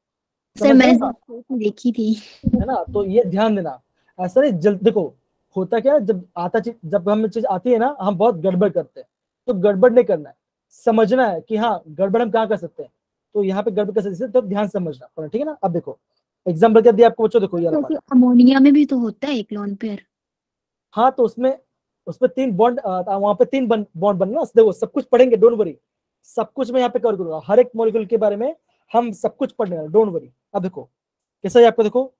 सर समझ मैं गए? देखी थी। है ना, तो ये ध्यान देना। ऐसा नहीं जल्द देखो, होता क्या है जब हम चीज आती है ना, हम बहुत गड़बड़ करते हैं। तो गड़बड़ नहीं करना है, समझना है कि हाँ गड़बड़ हम कहाँ कर सकते हैं। तो यहाँ पे गड़बड़ कर सकते हैं, तो ध्यान समझना पड़ा, ठीक है ना। अब देखो एग्जाम्पल क्या दिया आपको बच्चों, देखो ये क्योंकि अमोनिया में भी तो होता है एक लोन पेयर। हाँ तो उसमें 3 बॉन्ड, वहां पे 3 बॉन्ड बनना। देखो सब कुछ पढ़ेंगे, डोंट वरी, सब कुछ मैं यहाँ पे कवर करूंगा, हर एक मॉलिक्यूल के बारे में हम सब कुछ पढ़ने वाले, डोंट वरी। अब देखो कैसा है आपको, देखो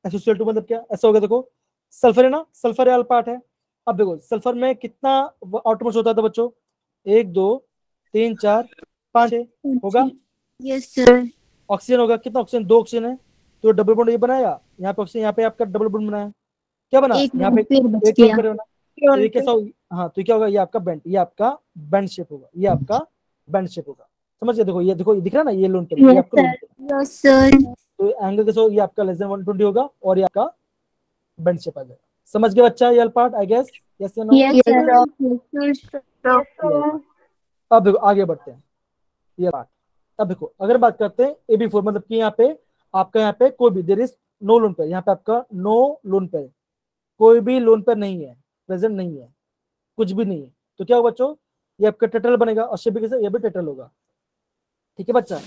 SOCl2 मतलब क्या, ऐसा हो गया। देखो सल्फर है ना, सल्फर वाला पार्ट है। अब देखो सल्फर में कितना आउटमोस्ट होता था बच्चों, 1 2 3 4 5 6 होगा। Yes sir. ऑक्सीजन होगा, कितना ऑक्सीजन, 2 ऑक्सीजन है। तो डबल बॉन्ड ये बनाया, यहाँ पे ऑक्सीजन, यहाँ पे आपका डबल बॉन्ड बनाया, क्या बना, एक यहाँ लोन पे पेयर बच एक लोन गया। पेयर होना। तो ये कैसा होगा, हाँ तो क्या होगा, ये आपका बेंड, ये आपका बेंड शेप होगा, ये आपका बेंड शेप होगा। समझ गए, देखो ये दिख रहा है ना, ये लोन पेयर, ये आपका लोन पेयर। Yes sir. तो एंगल कैसा होगा, ये आपका लेस देन 120 होगा और ये आपका बेंड शेप आ जाएगा। समझ गए बच्चा ये पार्ट, आई गेस, यस या नो। Yes sir. अब देखो आगे बढ़ते हैं, ये पार्ट। अब देखो अगर बात करते हैं AB4 मतलब कि यहाँ पे आपका, यहाँ पे कोई भी there is no lone pair, यहाँ पे आपका नो लोन पेयर, कोई भी लोन पेयर नहीं है, प्रेजेंट नहीं है, कुछ भी नहीं है। तो क्या होगा बच्चों, ये आपका टेट्रल बनेगा और शेप भी कैसे, ये भी टेट्रल होगा। ठीक है बच्चा,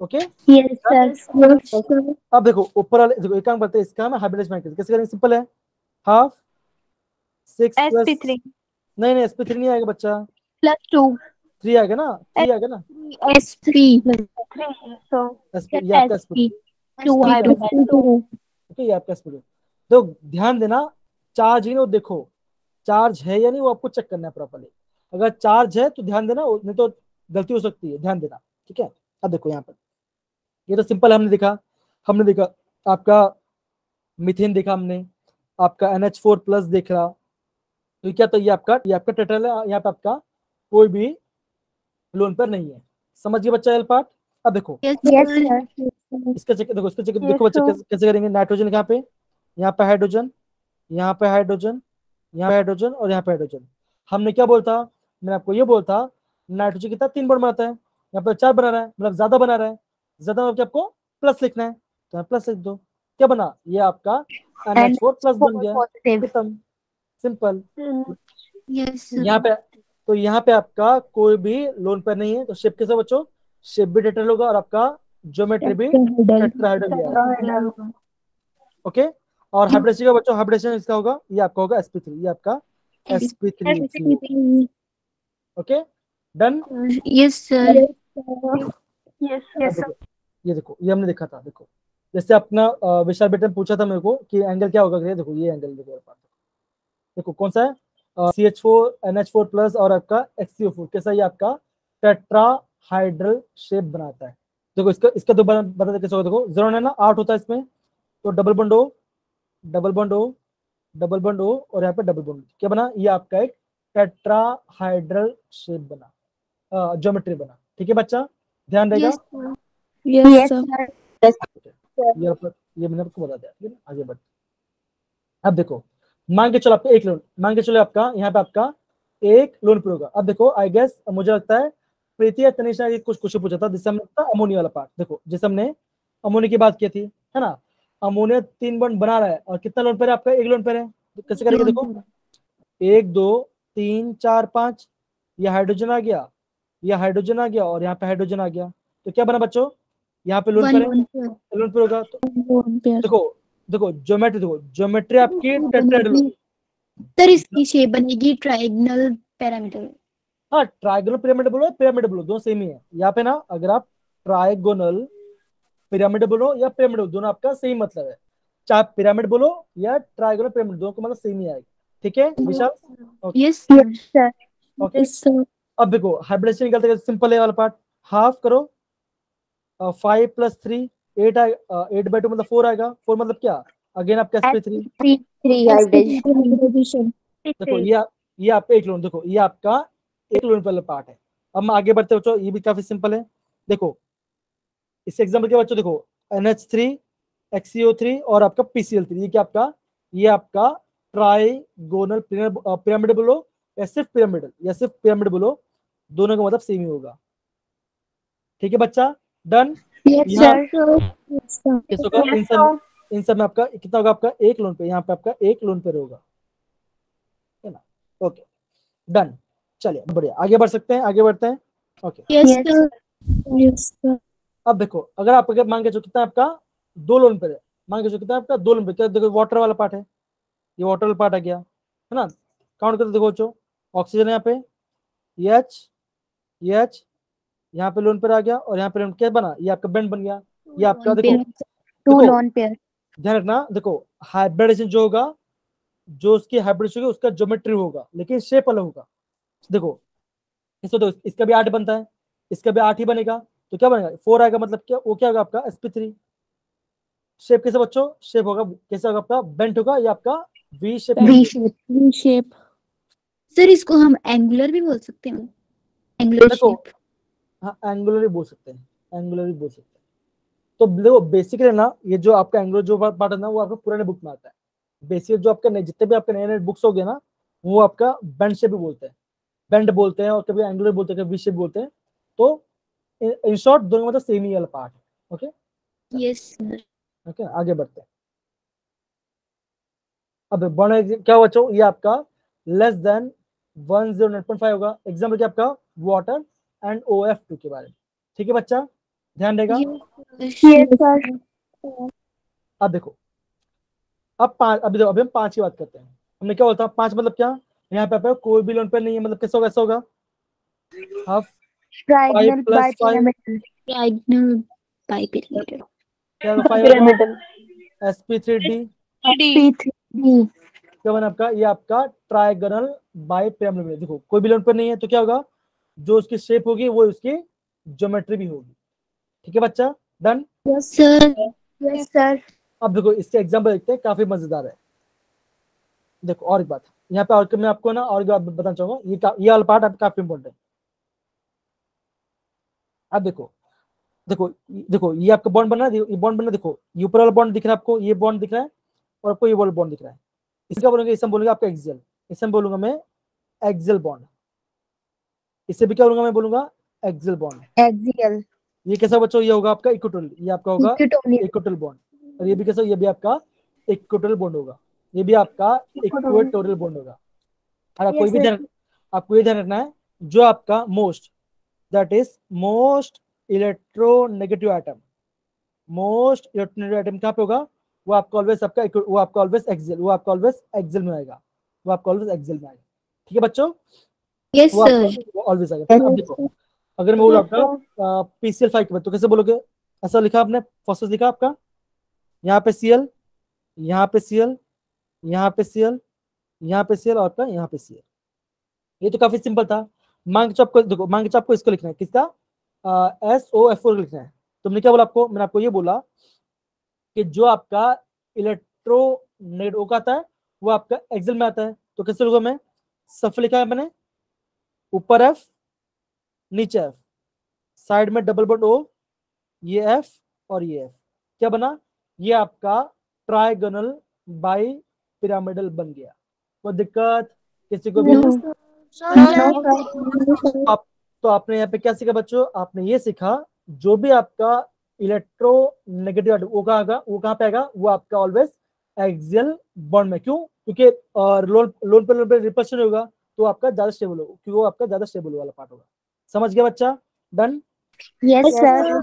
ओके। Yes, sir. अब देखो ऊपर वाले देखो, एक काम करते हैं, इसका हम हाइब्रिडाइजेशन कैसे करेंगे, सिंपल है, हाफ 6 प्लस, SP3 नहीं SP3 नहीं आएगा बच्चा, plus 2. 3 आएगा ना, 3 आएगा ना, S3 So ये आपका SP2, 2 hybrid 2. ओके, ये आपका SP2। तो ध्यान देना, चार्ज ही ना, देखो चार्ज है या नहीं वो आपको चेक करना है प्रॉपर्ली। अगर चार्ज है तो ध्यान देना, नहीं तो गलती हो सकती है, ध्यान देना, ठीक है। अब देखो यहाँ पर ये तो सिंपल हमने देखा आपका मीथेन देखा हमने, आपका NH4 प्लस देख रहा। तो क्या, तो ये आपका टेट्रल है, यहाँ पे आपका कोई भी लोन पर नहीं है। समझ गए बच्चा ये पार्ट। अब देखो यस Yes, सर। sir. इसका चेक, देखो इसका चेक, Yes, देखो बच्चे sir. कैसे करेंगे। नाइट्रोजन यहाँ पे हाइड्रोजन, यहाँ पे हाइड्रोजन, यहाँ पे हाइड्रोजन और यहाँ पे हाइड्रोजन। हमने क्या बोलता, मैंने आपको ये बोलता नाइट्रोजन कितना 3 बॉन्ड बनाता है, यहाँ पे 4 बना रहा है, मतलब ज्यादा बना रहा है, ज्यादा मतलब आपको प्लस लिखना है, तो यहाँ प्लस लिख दो। क्या बना, ये आपका NH4 प्लस बन गया, Positive. खत्म, सिंपल। यस यहाँ पे, तो यहाँ पे आपका कोई भी लोन पेयर नहीं है, तो शेप कैसे बच्चों, शेप भी टेट्रल होगा और आपका ज्योमेट्री भी टेट्राहेड्रल ही आएगा, ओके। और हाइब्रिडेशन का बच्चों, हाइब्रिडेशन इसका होगा, ये आपका होगा SP3, ये आपका SP3, okay, done. Yes sir. Yes, ये देखो ये हमने देखा था, देखो जैसे अपना विशाल बेटा ने पूछा था मेरे को कि एंगल क्या होगा, देखो ये एंगल देखो कौन सा है, CH4 NH4 प्लस और आपका HCO4 कैसा, ये आपका टेट्राहाइड्रल शेप बनाता है। देखो इसका दोबारा बता कैसे होगा, देखो 0 ना 8 होता है इसमें, तो double bond O, double bond O, double bond O और यहाँ पे डबल बॉन्ड, क्या बना, ये आपका एक टेट्राहाइड्रल शेप बना, ज्योमेट्री बना। ठीक है बच्चा, ध्यान रहेगा। Yes sir. ये मैंने आपको बता दिया, ठीक है, आगे बढ़। अब देखो मान के चलो आपका एक लोन, मान के चलो आपका यहाँ पे आपका एक लोन पे होगा। अब देखो आई गेस मुझे लगता है प्रीति या तनिषा की कुछ क्वेश्चन पूछा था, जिससे हमने अमोनिया वाला पार्ट, देखो जैसे हमने अमोनिया की बात की थी, है ना। अमोनिया 3 बॉन्ड बना रहा है और कितना लोन पेयर है आपका, एक लोन पेयर है। तो कैसे करेंगे, देखो 1 2 3 4 5, ये हाइड्रोजन आ गया, ये हाइड्रोजन आ गया और यहाँ पे हाइड्रोजन आ गया। तो क्या बना बच्चों, यहाँ पे लोन पेयर है, लोन पेयर होगा। तो देखो देखो ज्योमेट्री, देखो ज्योमेट्री आपकी टेट्राहेड्रल होगी। सर इसकी शेप बनेगी ट्राइगोनल पिरामिडल। हाँ, ट्राइगोनल पिरामिड बोलो, पिरामिड बोलो, दोनों सेम ही है यहाँ पे ना। अगर आप ट्राइगोनल पिरामिड बोलो या पिरामिड बोलो, दोनों आपका सेम मतलब है। चाहे पिरामिड बोलो या ट्राइगोनल पिरामिड, दोनों का मतलब सेम ही आएगा। ठीक है Vishal? Okay yes Yes, sir. Okay. Yes sir. अब देखो हाइब्रिडेशन निकलते हैं, सिंपल है वाला पार्ट। हाफ करो, 5 + 3 8 आएगा, 8/2 मतलब 4 आएगा। 4 मतलब क्या? अगेन आपका SP3। Three hybridisation. देखो ये आपका एक लोन, देखो ये आपका एक लोन वाला पार्ट है। अब हम आगे बढ़ते बच्चों, ये भी काफी सिंपल है। देखो इस एग्जाम्पल के बच्चों, देखो NH3 XCO3 और आपका PCl3, ये क्या आपका, ये आपका ट्राइगोनल पिरामिड बोलो या सिर्फ पिरामिड बोलो, दोनों का मतलब सेम ही होगा। ठीक है बच्चा, डन। Yes, यहाँ sir. किस होगा, इन सब में आपका कितना होगा, आपका एक लोन पे, यहाँ पे आपका एक लोन पे होगा, है ना? Okay done. चलिए बढ़िया, आगे बढ़ सकते हैं, आगे बढ़ते हैं। Okay yes Yes, sir. Yes, sir. अब देखो, अगर आप अगर मान के चलो कितना आपका 2 लोन पे है, मान के चलो कितना आपका 2 लोन पे, क्या देखो वाटर वाला पार्ट है, ये वाटर वाला पार्ट आ गया, है ना? काउंट करते देखो बच्चों, ऑक्सीजन यहाँ पे एच यहाँ पे लोन पे आ गया, और यहाँ पे लोन क्या बना, ये आपका बेंड बन गया। ये आपका देखो, Two देखो lone pair. ध्यान रखना, देखो हाइब्रिडेशन जो होगा, जो उसकी हाइब्रिडेशन होगी उसका ज्योमेट्री होगा, लेकिन शेप अलग होगा। देखो इसको तो इसका भी 8 बनता है, इसका भी 8 ही बनेगा, तो क्या बनेगा 4 आएगा, मतलब क्या वो क्या होगा आपका SP3। शेप कैसे बच्चों, शेप होगा कैसे होगा आपका, बेंट होगा, या आपका V shape. V shape. V shape. Sir इसको हम एंगुलर भी बोल सकते हैं, एंगुलर देखो शेप। हाँ एंगुलर बोल सकते हैं, एंगुलर बोल सकते हैं। तो देखो बेसिकली ना, ये जो आपका एंगुलर जो पार्ट है ना, वो आपका पुराने बुक में आता है। बेसिक जो आपका जितने भी आपके नए नए बुक्स हो गए ना, वो आपका बेंड शेप भी बोलते हैं, बेंड बोलते हैं, और कभी एंगुलर बोलते हैं, कभी वी शेप बोलते हैं। तो इन शॉर्ट दोनों मतलब सेम ही वाला पार्ट है। Okay yes sir. ओके आगे बढ़ते हैं। अब बॉन्ड क्या हुआ बच्चों, ये आपका लेस देन 109.5 होगा। एग्जाम्पल क्या आपका, वाटर एंड OF2 के बारे में। ठीक है बच्चा, ध्यान देगा। Yes, sir. अब देखो, अब 5, अभी देखो, अभी हम 5 की बात करते हैं। हमने क्या बोलता, 5 मतलब क्या, यहाँ पे आपका कोई भी लोन पे नहीं है, मतलब कैसा होगा, ऐसा होगा half 5 Trigonal + 5 bipyramidal. Trigonal bipyramidal. क्या होगा, 5 होगा। SP3D SP3D. क्या बना आपका, ये आपका ट्राइगोनल बाइपिरामिडल। देखो कोई भी लोन पे नहीं है, तो क्या होगा, जो उसकी शेप होगी वो उसकी ज्योमेट्री भी होगी। ठीक है बच्चा, done. Yes, sir yes, sir. अब देखो इसके एग्जाम्पल देखते हैं, काफी मजेदार है। देखो और एक बात यहाँ पे, और मैं आपको ना और बताना चाहूंगा, ये वाला पार्ट आपका काफी इंपॉर्टेंट है। अब देखो देखो देखो ये आपका बॉन्ड बना है, ये बॉन्ड बना, देखो ये ऊपर वाला बॉन्ड दिख रहा है आपको, ये बॉन्ड दिख रहा है, और आपको ये वाला बॉन्ड दिख रहा है। इसका बोलेंगे, इसे हम बोलेंगे आपका एक्सियल, इसे हम बोलूंगा मैं एक्सियल बॉन्ड। इसे भी क्या बोलूंगा, मैं बोलूंगा एक्सियल बॉन्ड। Axial. ये कैसा बच्चों, ये होगा आपका इक्वेटोरियल, ये आपका होगा Equatorial. Equatorial bond. और ये भी कैसा, ये भी आपका इक्वेटोरियल बॉन्ड होगा, ये भी आपका इक्वेटोरियल बॉन्ड होगा। और आपको ये भी ध्यान, आपको ये ध्यान रखना है, जो आपका most, that is most electronegative item, most electronegative item कहाँ पे होगा, वो आपका ऑलवेज आपका वो आपका ऑलवेज एक्सियल, वो आपका ऑलवेज एक्सियल में आएगा, वो आपका ऑलवेज एक्सियल में आएगा। ठीक है बच्चों, यस वो सर। आपका ऑलवेज आएगा। ठीक है, अब देखो अगर मैं बोलूँ आपका PCl5 के बाद, तो कैसे बोलोगे, ऐसा लिखा आपने, फॉस्फोरस लिखा आपका, यहाँ पे Cl, यहाँ पे Cl, यहाँ पे Cl, यहाँ पे Cl, और आपका यहाँ पे Cl। ये तो काफी सिंपल था। मांग चो आपको, देखो मांग चो आपको इसको लिखना है, किसका, SOF4 लिखना है। तुमने क्या बोला आपको, मैंने आपको ये बोला कि जो आपका इलेक्ट्रोनेगेटिव का आता है, वो आपका एक्सियल में आता है। तो कैसे होगा, मैं सफ लिखा है मैंने, ऊपर F नीचे F, साइड में डबल बॉन्ड O, ये F और ये F, क्या बना, ये आपका ट्राइगोनल बाई पिरामिडल बन गया। कोई दिक्कत किसी को भी? आप तो आपने यहाँ पे क्या सीखा बच्चों, आपने ये सीखा, जो भी आपका इलेक्ट्रोनेगेटिव वो कहाँ आएगा, वो कहाँ पे आएगा, वो आपका ऑलवेज एक्सियल बॉन्ड में। क्यों, क्योंकि लोन पे रिपल्शन होगा, तो आपका ज्यादा स्टेबल होगा, क्योंकि वो आपका ज्यादा स्टेबल वाला पार्ट होगा। समझ गया बच्चा, डन। Yes, sir.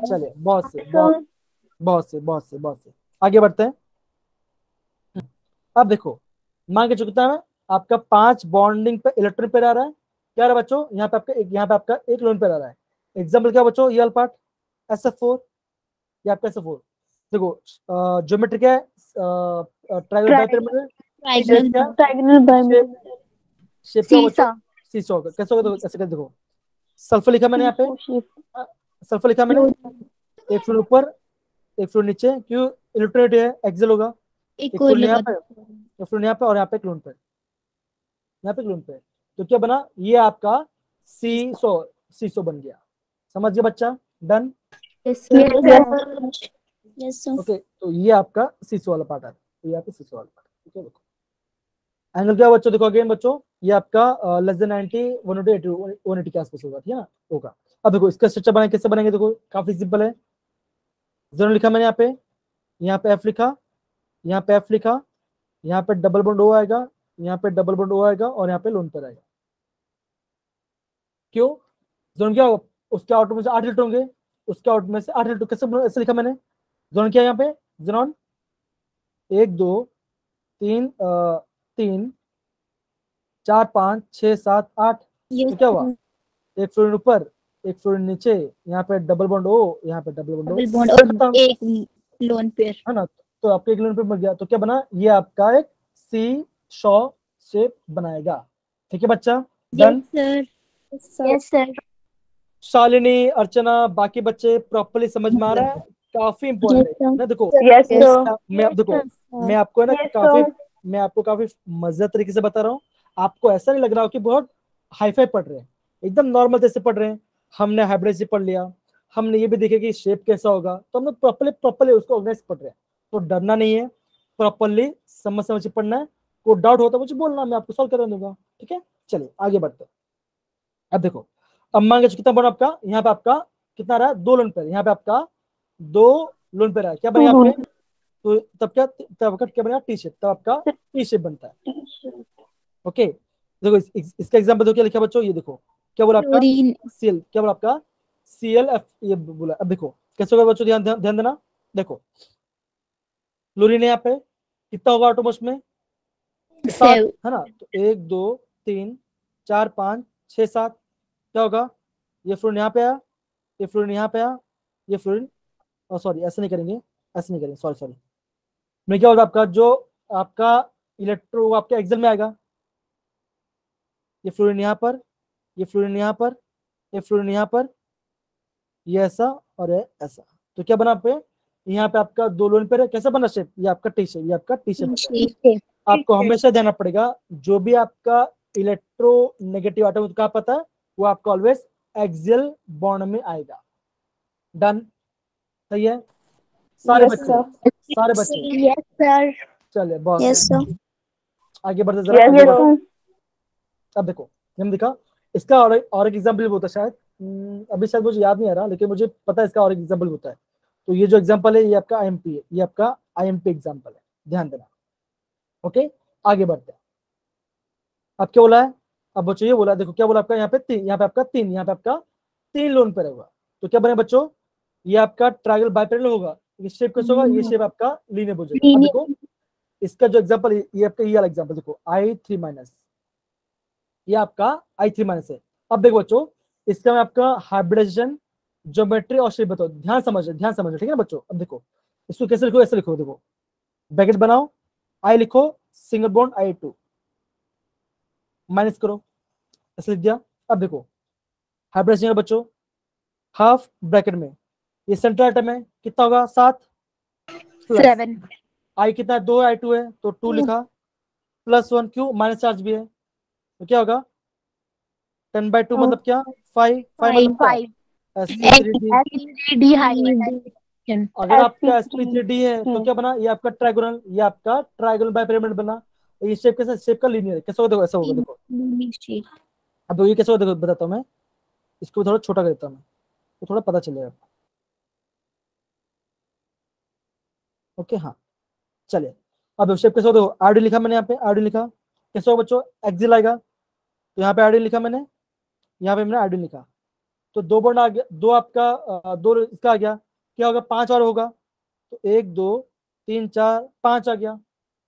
चलिए बहुत से बहुत बहुत से बहुत से बहुत से आगे बढ़ते हैं। अब देखो, मान के चुकता है आपका 5 बॉन्डिंग पे इलेक्ट्रॉन पेयर आ रहा है। क्या रहा बच्चों, यहाँ पे आपका एक लोन पेयर आ रहा है। एग्जाम्पल क्या बच्चों, ये वाला पार्ट SF4, ये आपका SF4। देखो ज्योमेट्री क्या है, ट्रायंगल बाइपिरामिड। शेप क्या, शेप शेप क्या बच्चों, सीसॉ का। कैसे होगा, देखो ऐसे कर, देखो सल्फर लिखा मैंने यहाँ पे, सल्फर लिखा मैंने, एक फ्लोर ऊपर एक फ्लोर नीचे, क्यों, इलेक्ट्रोनेट है, एक्सेल होगा। एक फ्लोर यहाँ पे, एक फ्लोर यहाँ पे, और यहाँ पे क्लोन पे, यहाँ पे क्लोन पे। तो क्या बना, ये आपका सीसो बन गया। समझ गया बच्चा, डन। ओके, तो ये आपका सीसो वाला पार्ट आता है, ये आपका सीसो वाला पार्ट। ठीक है, देखो एंगल क्या बच्चों, देखो अगेन बच्चों, ये आपका लेस देन 90, 180, 180 के आसपास होगा, ठीक है ना, होगा। अब देखो इसका स्ट्रक्चर बनाए, कैसे बनाएंगे, देखो काफी सिंपल है। जीरो लिखा मैंने यहाँ पे F लिखा, यहाँ पे F लिखा, यहाँ पे डबल बॉन्ड O आएगा, यहाँ पे डबल बॉन्ड O आएगा, और यहाँ पे लोन पर आएगा। क्यों, जोन क्या होगा, उसके आउटपुट में से 8 इलेक्ट्रॉन होंगे, उसके आउटपुट में से 8 इलेक्ट्रॉन, कैसे ऐसे लिखा मैंने, जोन क्या यहाँ पे, जोन 1 2 3 3 4 5 6 7 8। तो क्या हुआ, एक फ्लोरिन ऊपर एक फ्लोरिन नीचे, यहाँ पे डबल बॉन्ड O, यहाँ पे डबल बॉन्ड O, और एक लोन पेयर है ना। तो आपके एक लोन पे मिल गया, तो क्या बना, ये आपका एक सी शॉ शेप बनाएगा। ठीक है बच्चा, done. Yes sir. Shalini, Archana, बाकी बच्चे प्रॉपर्ली समझ में आ रहा है, काफी इंपॉर्टेंट है ना। देखो यस मैं देखो मैं आपको है ना मैं आपको काफी मजेदार तरीके से बता रहा हूँ। आपको ऐसा नहीं लग रहा हो कि बहुत हाईफाई पढ़ रहे हैं, एकदम नॉर्मल जैसे पढ़ रहे हैं। हमने हाइब्रिड पढ़ लिया, हमने ये भी देखा कि शेप कैसा होगा, तो हम लोग प्रॉपर्ली उसको ऑर्गेनाइज पढ़ रहे हैं। तो डरना नहीं है, प्रॉपर्ली समझ के पढ़ना है। कोई डाउट होता है मुझे बोलना, मैं आपको सॉल्व करा दूंगा। ठीक है, चलिए आगे बढ़ते हैं। अब देखो, अब मान के कितना बना आपका, यहाँ पे आपका कितना रहा, 2 लोन पेयर, यहाँ पे आपका 2 लोन पेयर है, क्या बनेगा आपके, तो तब आपका क्या बनेगा, टी शेप, तब आपका टी शेप बनता है। ओके, देखो इसका एग्जांपल देखो क्या लिखा बच्चों, ये देखो क्या बोला आपका, सीएल, क्या बोला आपका, ClF, ये बोला। अब देखो कैसे होगा बच्चों, ध्यान देना। देखो क्लोरीन है यहाँ पे, कितना होगा ऑटोमोस्ट में, 7 है ना। तो 1 2 3 4 5 6 7, क्या होगा, ये फ्लोरीन यहाँ पे आया, ये फ्लोरीन यहाँ पे आया, ये फ्लोरीन, सॉरी ऐसे नहीं करेंगे, ऐसे नहीं करेंगे, सॉरी मैं, क्या होगा आपका, जो आपका इलेक्ट्रो आपके एक्सेल में आएगा, ये फ्लोरीन यहाँ पर, ये फ्लोरीन यहाँ पर, ये फ्लोरीन यहाँ पर, ये ऐसा और ये ऐसा। तो क्या बना पे, यहाँ पे आपका 2 लोन पे कैसा बना शेप, ये आपका टी शेप, ये आपका टी शेप। आपको हमेशा ध्यान रखना पड़ेगा, जो भी आपका इलेक्ट्रो नेगेटिव आइटम का पता है, वो आपका ऑलवेज एक्सियल बॉन्ड में आएगा। डन, सही है सारे बच्चे, सारे बच्चे। Yes sir. चलिए बहुत यस सर। आगे बढ़ते जरा, आगे बढ़ते। अब देखो हम दिखा, इसका और एक एग्जाम्पल भी होता है शायद, अभी शायद मुझे याद नहीं आ रहा, लेकिन मुझे पता है इसका और एक एग्जाम्पल होता है। तो ये जो एग्जाम्पल है, ये आपका IMP है, ये आपका IMP एग्जाम्पल है, ध्यान देना। ओके, आगे बढ़ते हैं। अब क्या बोला है, अब बच्चों ये बोला, देखो क्या बोला आपका, यहाँ पे 3, यहाँ पे आपका 3, यहाँ पे आपका 3 लोन पे होगा। तो क्या बने बच्चों, ये आपका ट्रायंगल बाइपेरल होगा, ये शेप कैसे होगा, ये शेप आपका लीनियर हो जाएगा। अब देखो इसका जो एग्जाम्पल, ये आपका ये वाला एग्जाम्पल देखो, I3-, ये आपका I3- है। अब देखो बच्चों, इसका मैं आपका हाइब्रिडाइजेशन, ज्योमेट्री और शेप बताओ, ध्यान समझ, ठीक है ना बच्चों। अब देखो इसको कैसे लिखो, ऐसे लिखो, देखो ब्रैकेट बनाओ, I लिखो, सिंगल बॉन्ड I2, माइनस करो, ऐसे लिख दिया। अब देखो हाइब्रिडाइजेशन बच्चों, हाफ ब्रैकेट में, ये सेंट्रल आइटम है, कितना होगा 7, 7 I कितना है 2, I2 है तो 2 लिखा, +1, क्यों, माइनस चार्ज भी है, तो क्या होगा 10/2 मतलब क्या, 5 मतलब क्या, sp3d हाइब्रिडाइजेशन। अगर आपका sp3d है तो क्या बना, ये आपका ट्राइगोनल, ये आपका ट्राइगोनल बाइपिरामिड बना। ये शेप कैसा, शेप का लीनियर कैसा होगा, देखो ऐसा होगा, देखो अब ये कैसे होगा, देखो बताता हूँ मैं, इसको थोड़ा छोटा कर देता हूँ मैं, तो थोड़ा पता चलेगा। ओके हाँ, चलिए अब शेप कैसे होगा, देखो आरडी लिखा मैंने, यहाँ पे आरडी लिखा, कैसे होगा बच्चों, एक्सिल आएगा, तो यहाँ पे आरडी लिखा मैंने, यहाँ पे मैंने आरडी लिखा, तो 2 बॉन्ड आ गया, 2 आपका 2 इसका आ गया, क्या होगा 5 और होगा, तो 1 2 3 4 5 आ गया,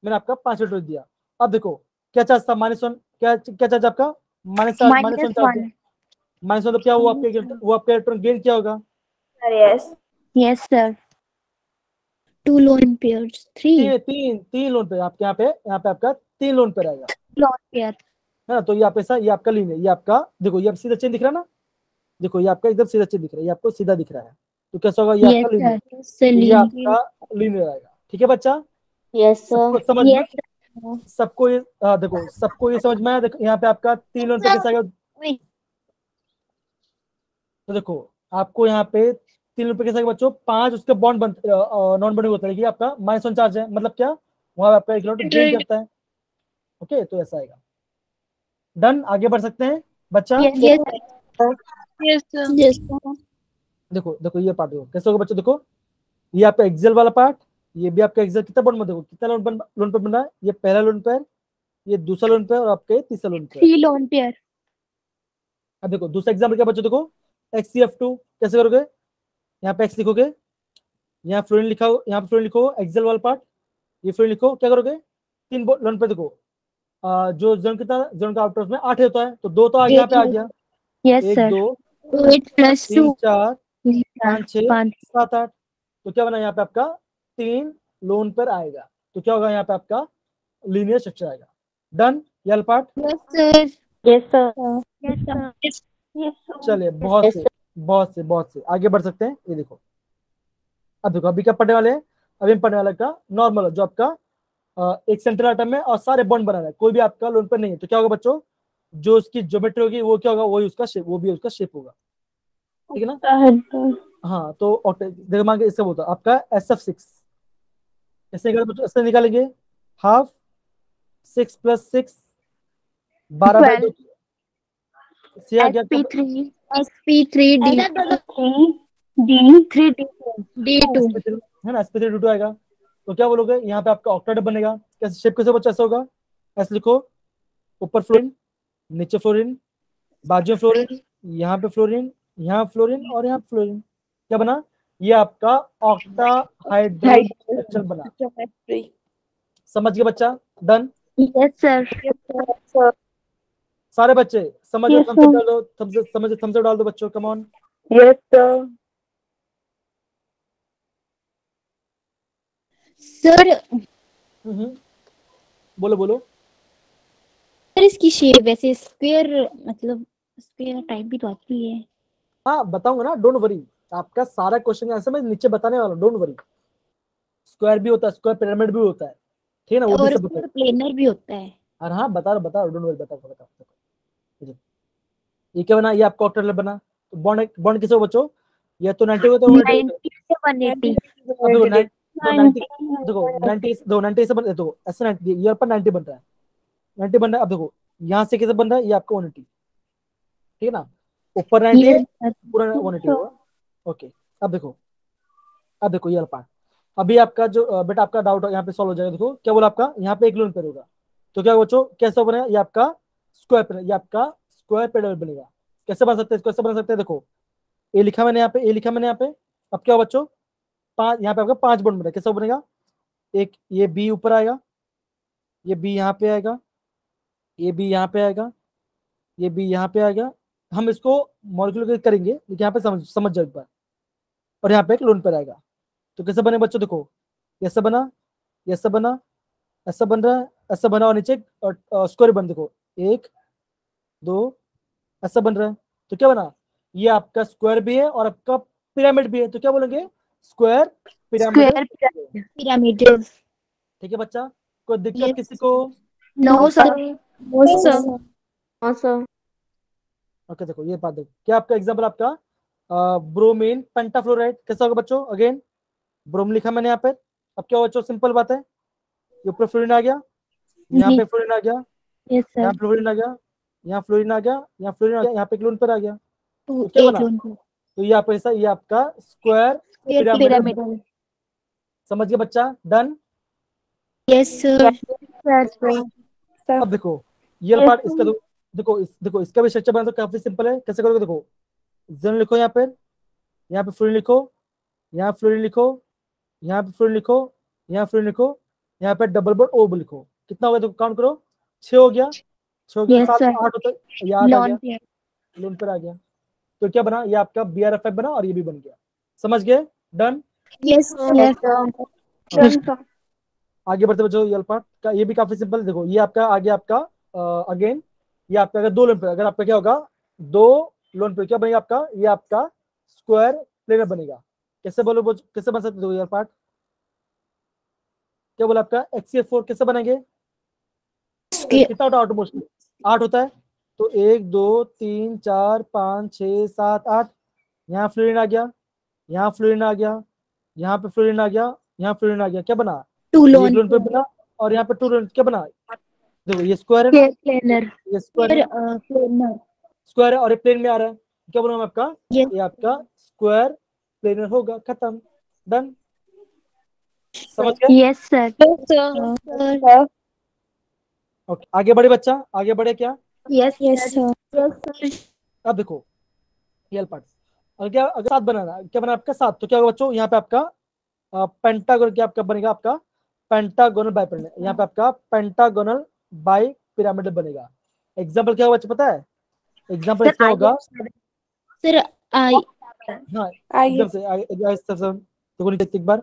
मैंने आपका 5 इलेक्ट्रॉन दिया। अब देखो क्या चार्ज था, -1, क्या चार्ज आपका -1 चार्ज है। -1. -1 तो क्या हुआ वो आपका इलेक्ट्रॉन गेन क्या होगा, Yes. Yes, sir. 2 lone pairs. 3. तीन लोन पे आपके यहाँ पे आपका 3 लोन पे रहेगा, Lone pair. है ना। तो ये आप ऐसा, ये आपका लीन है, ये आपका देखो ये आप सीधा चेन दिख रहा है ना, देखो ये आपका एकदम सीधा चेन दिख रहा है, ये आपको सीधा दिख रहा है, तो कैसा होगा, ये Yes, आपका लीन है, sir. So तो ये lean. आपका लीन रहेगा। ठीक है बच्चा, Yes, सबको sir. समझ में, Yes, sir. सबको ये देखो सबको ये समझ में आया। देखो यहाँ पे आपका 3 लोन पे कैसा आएगा, Wait. तो देखो आपको यहाँ पे 3 लोन पे कैसा आएगा बच्चों, 5 उसके बॉन्ड नॉन बॉन्डिंग होता है, देखिए आपका -1 चार्ज है, मतलब क्या वहां आपका एक इलेक्ट्रॉन गेन करता है। ओके, तो ऐसा आएगा। डन, आगे बढ़ सकते हैं बच्चा। Yes, Yes. sir. Yes, sir. Yes, sir. देखो देखो ये पार्ट देखो कैसे होगा बच्चों, देखो ये आपका एक्सेल वाला पार्ट, ये भी आपका एक्सेल कितना बॉन्ड में, देखो कितना लोन पे बन रहा है, ये पहला लोन पेयर, ये दूसरा लोन पेयर और आपके तीसरा लोन पेयर। 3 lone pair. अब देखो दूसरा एग्जाम्पल क्या बच्चों, देखो XCF2 कैसे करोगे, यहाँ पे X लिखोगे, यहाँ फ्लोरीन लिखा हो, यहाँ पे फ्लोरीन लिखो एक्सेल वाला पार्ट, ये फ्लोरीन लिखो, क्या करोगे 3 लोन पे देखो जो जोन कितना, जोन का आउटर्स में 8 होता है, तो 2 तो आगे यहाँ पे आ गया, Yes, 1 sir. 2 8 plus 2. 3 4 5 6 5. 7 8, तो क्या बना यहाँ पे आपका 3 लोन पर आएगा, तो क्या होगा यहाँ पे आपका लीनियर स्ट्रक्चर आएगा। डन, ये वाला part. Yes, sir. Yes, sir. Yes, sir. Yes, sir. चलिए बहुत से आगे बढ़ सकते हैं। ये देखो अब देखो अभी क्या पढ़ने वाले हैं, अभी हम पढ़ने वाले का नॉर्मल जो आपका एक सेंट्रल एटम है और सारे बॉन्ड बना रहा है, कोई भी आपका लोन पर नहीं है, तो क्या होगा बच्चों, जो उसकी ज्योमेट्री होगी वो क्या होगा, वही उसका शेप, वो भी उसका शेप होगा। ठीक है ना। हाँ, तो देखो मान के इससे बोलता आपका SF6 कैसे निकालेंगे बच्चों, ऐसे निकालेंगे, हाफ 6 + 6 12/2 से आ गया क्या, SP3. SP3D. D3D. D2. SP3 है ना, SP3D2 आएगा, तो क्या बोलोगे यहाँ पे आपका ऑक्टेट बनेगा, कैसे शेप कैसे बच्चा ऐसा होगा, ऐसे लिखो, ऊपर फ्लोरीन, नीचे फ्लोरीन, बाजू में फ्लोरीन, यहाँ पे फ्लोरीन, यहाँ फ्लोरीन और यहाँ फ्लोरीन, क्या बना, ये आपका ऑक्टाहाइड्रल स्ट्रक्चर बना। समझ गए बच्चा, डन। Yes, sir. सारे बच्चे समझ Yes, थम्स अप डालो, थम्स अप डाल दो बच्चों, come on. Yes, sir. Sir बोलो बोलो। सर इसकी शेप वैसे स्क्वायर, मतलब स्क्वायर टाइप भी तो आती है। हाँ बताऊंगा ना, डोंट वरी, आपका सारा क्वेश्चन आंसर मैं नीचे बताने वाला हूँ, डोंट वरी। स्क्वायर भी होता है, स्क्वायर पिरामिड भी होता है, ठीक है ना, वो भी और सब होता है। प्लेनर भी होता है। और हाँ बता रहा डोंट वरी, बताओ। ये क्या बना, ये आपका ऑक्टेट बना, तो बॉन्ड बॉन्ड किसे हो बच्चों, ये तो 90 होता है, 90 से 180. अब देखो 90 देखो 90 देखो 90 से बन, देखो ऐसे 90 ये पर 90 बन रहा है, 90 बन रहा है। अब देखो यहाँ से कैसे बन रहा है, ये आपका 180, ठीक है ना, ऊपर 90 है, Yes, sir. पूरा 180 होगा। ओके, अब देखो ये वाला पार्ट, अभी आपका जो बेटा आपका डाउट यहाँ पे सॉल्व हो जाएगा। देखो क्या बोला आपका, यहाँ पे एक लोन पेयर होगा, तो क्या बच्चों कैसे बनेगा, ये आपका स्क्वायर पेयर, ये आपका स्क्वायर पेयर बनेगा। कैसे बन सकते हैं, कैसे बन सकते हैं, देखो ए लिखा मैंने यहाँ पे, ए लिखा मैंने यहाँ पे। अब क्या हुआ बच्चों, 5 यहाँ पे आपका 5 बॉन्ड बनेगा, कैसे बनेगा, एक ये बी ऊपर आएगा, ये बी यहाँ पे आएगा, ये बी यहाँ पे आएगा, ये बी यहाँ पे आएगा। हम इसको मॉलिक्यूलर करेंगे लेकिन यहाँ पे समझ जाओ एक बार। और यहाँ पे एक लोन पेयर आएगा, तो कैसे बने बच्चों, देखो ऐसा बना, ऐसा बना, ऐसा बन रहा है, ऐसा बना, और नीचे स्क्वायर बन, देखो 1 2 ऐसा बन रहा है, तो क्या बना, ये आपका स्क्वायर भी है और आपका पिरामिड भी है, तो क्या बोलेंगे, स्क्वायर पिरामिड। Pyramidal. ठीक है बच्चा, कोई दिक्कत Yes. किसी को। No, sir. No, sir. हाँ सर। ओके देखो ये बात देखो, क्या आपका एग्जांपल आपका ब्रोमीन पेंटाफ्लोराइड कैसा होगा बच्चों, अगेन ब्रोम लिखा मैंने यहाँ पे। अब क्या बच्चों, सिंपल बात है, ये ऊपर फ्लोरीन आ गया, यहाँ पे फ्लोरीन आ गया, Yes, sir. यहाँ फ्लोरीन आ गया, यहाँ फ्लोरीन आ गया, यहाँ फ्लोरीन आ गया, यहाँ पे एक लोन पर आ गया, Two, तो क्या eight बना, lone pair. तो ये आप ऐसा, ये आपका स्क्वायर पिरामिड। Pyramidal. समझ गया बच्चा, done. Yes, sir. Yes, sir. अब देखो ये पार्ट इसका देखो इसका भी स्ट्रक्चर बना तो काफी सिंपल है, कैसे करोगे, देखो जन लिखो यहाँ पे फ्लोरीन लिखो, यहाँ फ्लोरीन लिखो, यहाँ पे फ्लोरीन लिखो, यहाँ फ्लोरीन लिखो, यहाँ पे डबल बॉन्ड O लिखो। कितना हो गया, तो काउंट करो, 6 हो गया, 6 हो गया, Yes, 7 sir. 8 होता है, ये 8 आ गया, Lone pair. लोन पर आ गया। तो क्या बना, ये आपका BRF5 बना और ये भी बन गया। समझ गए? Done. Yes, Yes, sir. sir. आगे बढ़ते बच्चों, ये पार्ट का ये भी काफी सिंपल। देखो ये आपका आगे आपका अगेन ये आपका अगर 2 लोन पे, अगर आपका क्या होगा 2 लोन पे, क्या बनेगा आपका, ये आपका स्क्वायर प्लेनर बनेगा। कैसे बोलो, कैसे बन सकते हो ये पार्ट, क्या बोला आपका XCF4 कैसे बनेंगे, कितना होता है ऑटोमोस्ट, 8 होता है। तो 1 2 3 4 5 6 7 8, यहाँ फ्लोरीन आ गया, यहाँ फ्लोरीन आ गया, यहाँ पे फ्लोरीन आ गया, यहाँ फ्लोरीन आ गया, क्या बना, Two ये lone एक लोन पे बना और यहाँ पे 2 लोन, क्या बना, देखो ये स्क्वायर है ना, Pair planar. ये स्क्वायर है, planar. स्क्वायर है और ये प्लेन में आ रहा है, क्या बोलूँ आपका, Yes. ये आपका स्क्वायर प्लेनर होगा, खत्म, डन। समझ गए? Yes, sir. Yes, sir. Okay, आगे बढ़े बच्चा, आगे बढ़े क्या। Yes, Yes, sir. sir. अब देखो ये पार्ट, अगर क्या, अगर 7 बनाना, क्या बना आपका 7, तो क्या होगा बच्चों, यहाँ पे आपका पेंटागोनल, क्या आपका बनेगा आपका पेंटागोनल बाई पिरामिड, यहाँ पे आपका पेंटागोनल बाई पिरामिड बनेगा। एग्जाम्पल क्या होगा बच्चा पता है, एग्जाम्पल Sir, इसका होगा, Sir, I. हाँ एकदम से देखो नीचे एक बार,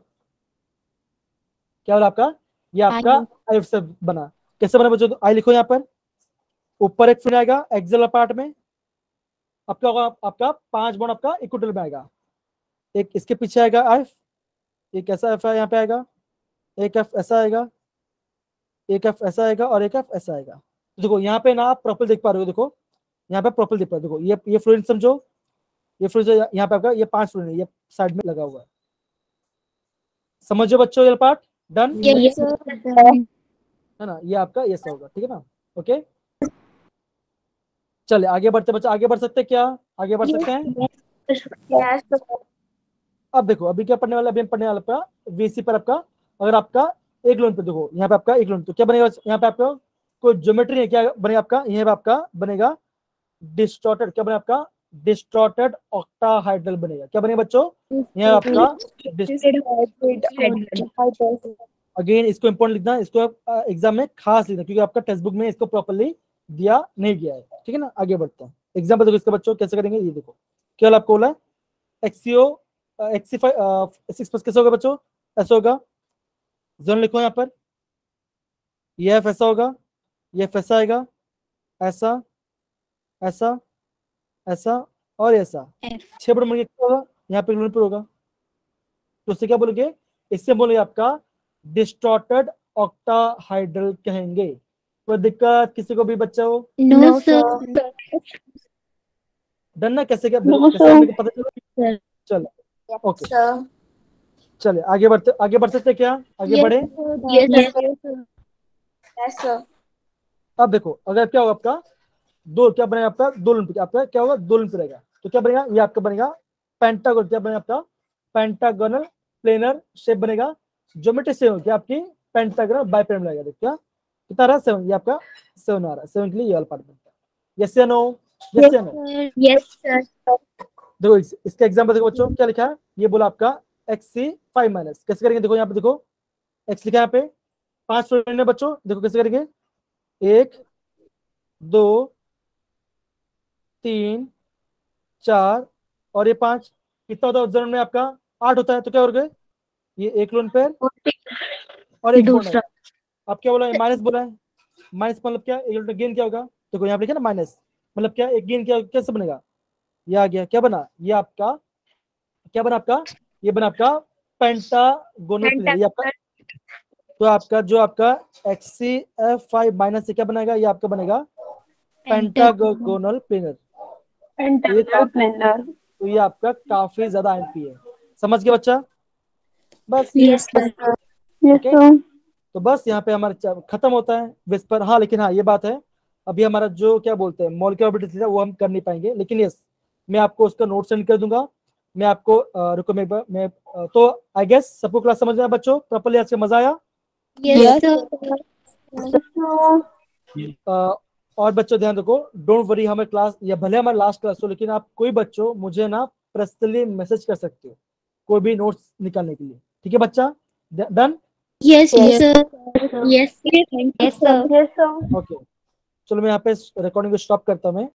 क्या बोला आपका, ये आपका आई से बना, कैसे बना बच्चों, तो आई लिखो यहाँ पर, ऊपर एक फिर आएगा एक्सेल पार्ट में, अब क्या होगा आपका 5 बॉन्ड आपका इक्विटल में आएगा, एक इसके पीछे आएगा एफ, एक ऐसा एफ है यहाँ पे आएगा, एक एफ ऐसा आएगा, एक एफ ऐसा आएगा और एक एफ ऐसा आएगा। तो देखो यहाँ पे ना आप प्रॉपर देख पा रहे हो, देखो यहाँ पे प्रॉपर देख पा रहे हो, देखो ये फ्लोरीन समझो, ये फ्लोरीन यहाँ पे आपका ये 5 फ्लोरीन ये साइड में लगा हुआ है, समझो बच्चों ये पार्ट, डन Yes, sir. है ना, ये आपका ये होगा, ठीक है ना, ओके। चले आगे बढ़ते बच्चे, आगे बढ़ सकते हैं क्या, आगे बढ़ सकते हैं। Yes. अब देखो अभी क्या पढ़ने वाला, अभी हम पढ़ने वाला आपका VC पर आपका, अगर आपका एक लोन पे देखो यहाँ पे आपका एक लोन, तो क्या बनेगा यहाँ पे आपका कोई ज्योमेट्री है, क्या बनेगा आपका, यहाँ पे आपका बनेगा डिस्टॉर्टेड, क्या बनेगा आपका डिस्टॉर्टेड ऑक्टाहाइड्रल बनेगा, क्या बनेगा बच्चों, यहाँ आपका अगेन इसको इंपॉर्टेंट लिखना, इसको एग्जाम में खास लिखना, क्योंकि आपका टेक्स्ट बुक में इसको प्रॉपर्ली दिया नहीं गया है, ठीक है ना। आगे बढ़ते हैं, एग्जाम्पल देखो इसका बच्चों कैसे करेंगे, ये देखो क्या आपको बोला एक्सीओ XC6 कैसे होगा बच्चों, ऐसा होगा, जोन लिखो यहाँ पर, ये एफ ऐसा होगा, ये एफ ऐसा आएगा, ऐसा ऐसा ऐसा और ऐसा, 6 बड़ा मिलकर क्या होगा, यहाँ पे पर होगा, तो उससे क्या बोलोगे, इससे बोलोगे आपका डिस्टॉर्टेड ऑक्टाहाइड्रल कहेंगे। कोई दिक्कत किसी को भी बच्चा हो, No, sir. डन ना, कैसे क्या No, कैसे sir. हमें पता चला, Sir. चलो ओके, Sir. चले आगे बढ़ सकते हैं क्या, आगे बढ़े। Yes, sir. Yes, sir. अब देखो अगर क्या होगा आपका दो, क्या बनेगा आपका दो लोन पे, आपका क्या होगा दो लोन पे रहेगा, तो क्या बनेगा, ये आपका बनेगा पेंटागोन, क्या बनेगा आपका पेंटागोनल प्लेनर शेप बनेगा, ज्योमेट्री सेम होगी आपकी पेंटागोनल बाइपिरामिड आएगा, देखो क्या कितना रहा 7, ये आपका 7 आ रहा है, 7 के लिए ये वाला पार्ट बनता है, यस या नो, यस या नो। Yes, sir. देखो इसका एग्जांपल देखो बच्चों क्या लिखा है, ये बोला आपका XC5 माइनस, कैसे करेंगे, देखो यहाँ पे देखो x लिखा है यहाँ पे 5 फ्लोरीन है बच्चों, देखो कैसे करेंगे 1 2 3 4 और ये 5, कितना होता है उस में आपका 8 होता है, तो क्या हो गए ये एक लोन पेयर और एक बॉन्ड है, अब क्या बोला है माइनस बोला है, माइनस मतलब क्या, एक गेन क्या होगा, देखो यहाँ पे लिखा ना माइनस, मतलब क्या एक गेन क्या कैसे बनेगा, ये आ गया, क्या बना ये आपका, क्या बना आपका, ये बना आपका पेंटागोनल प्लेनर, ये आपका, तो आपका जो आपका XCF5 माइनस से क्या बनेगा, ये आपका बनेगा पेंटागोनल प्लेनर, तो ये आपका काफी ज्यादा आईएमपी है, समझ गया बच्चा, बस Yes, sir. ओके। तो बस यहाँ पे हमारा खत्म होता है विस्पर, हाँ लेकिन हाँ ये बात है, अभी हमारा जो क्या बोलते हैं मॉलिक्यूलर ऑर्बिटल था वो हम कर नहीं पाएंगे, लेकिन यस मैं आपको उसका नोट सेंड कर दूंगा, मैं आपको रुको मैं तो आई गेस सबको क्लास समझ आया बच्चों प्रॉपर्ली, आज का मजा आया। Yes, sir. और बच्चों ध्यान रखो, डोंट वरी, हमें क्लास या भले हमारा लास्ट क्लास हो, लेकिन आप कोई बच्चों मुझे ना पर्सनली मैसेज कर सकते हो कोई भी नोट्स निकालने के लिए, ठीक है बच्चा, done. Yes, Yes. sir. Yes, thank you, Yes, sir. sir. Yes, sir. Okay, चलो मैं यहाँ पे रिकॉर्डिंग को स्टॉप करता हूँ मैं।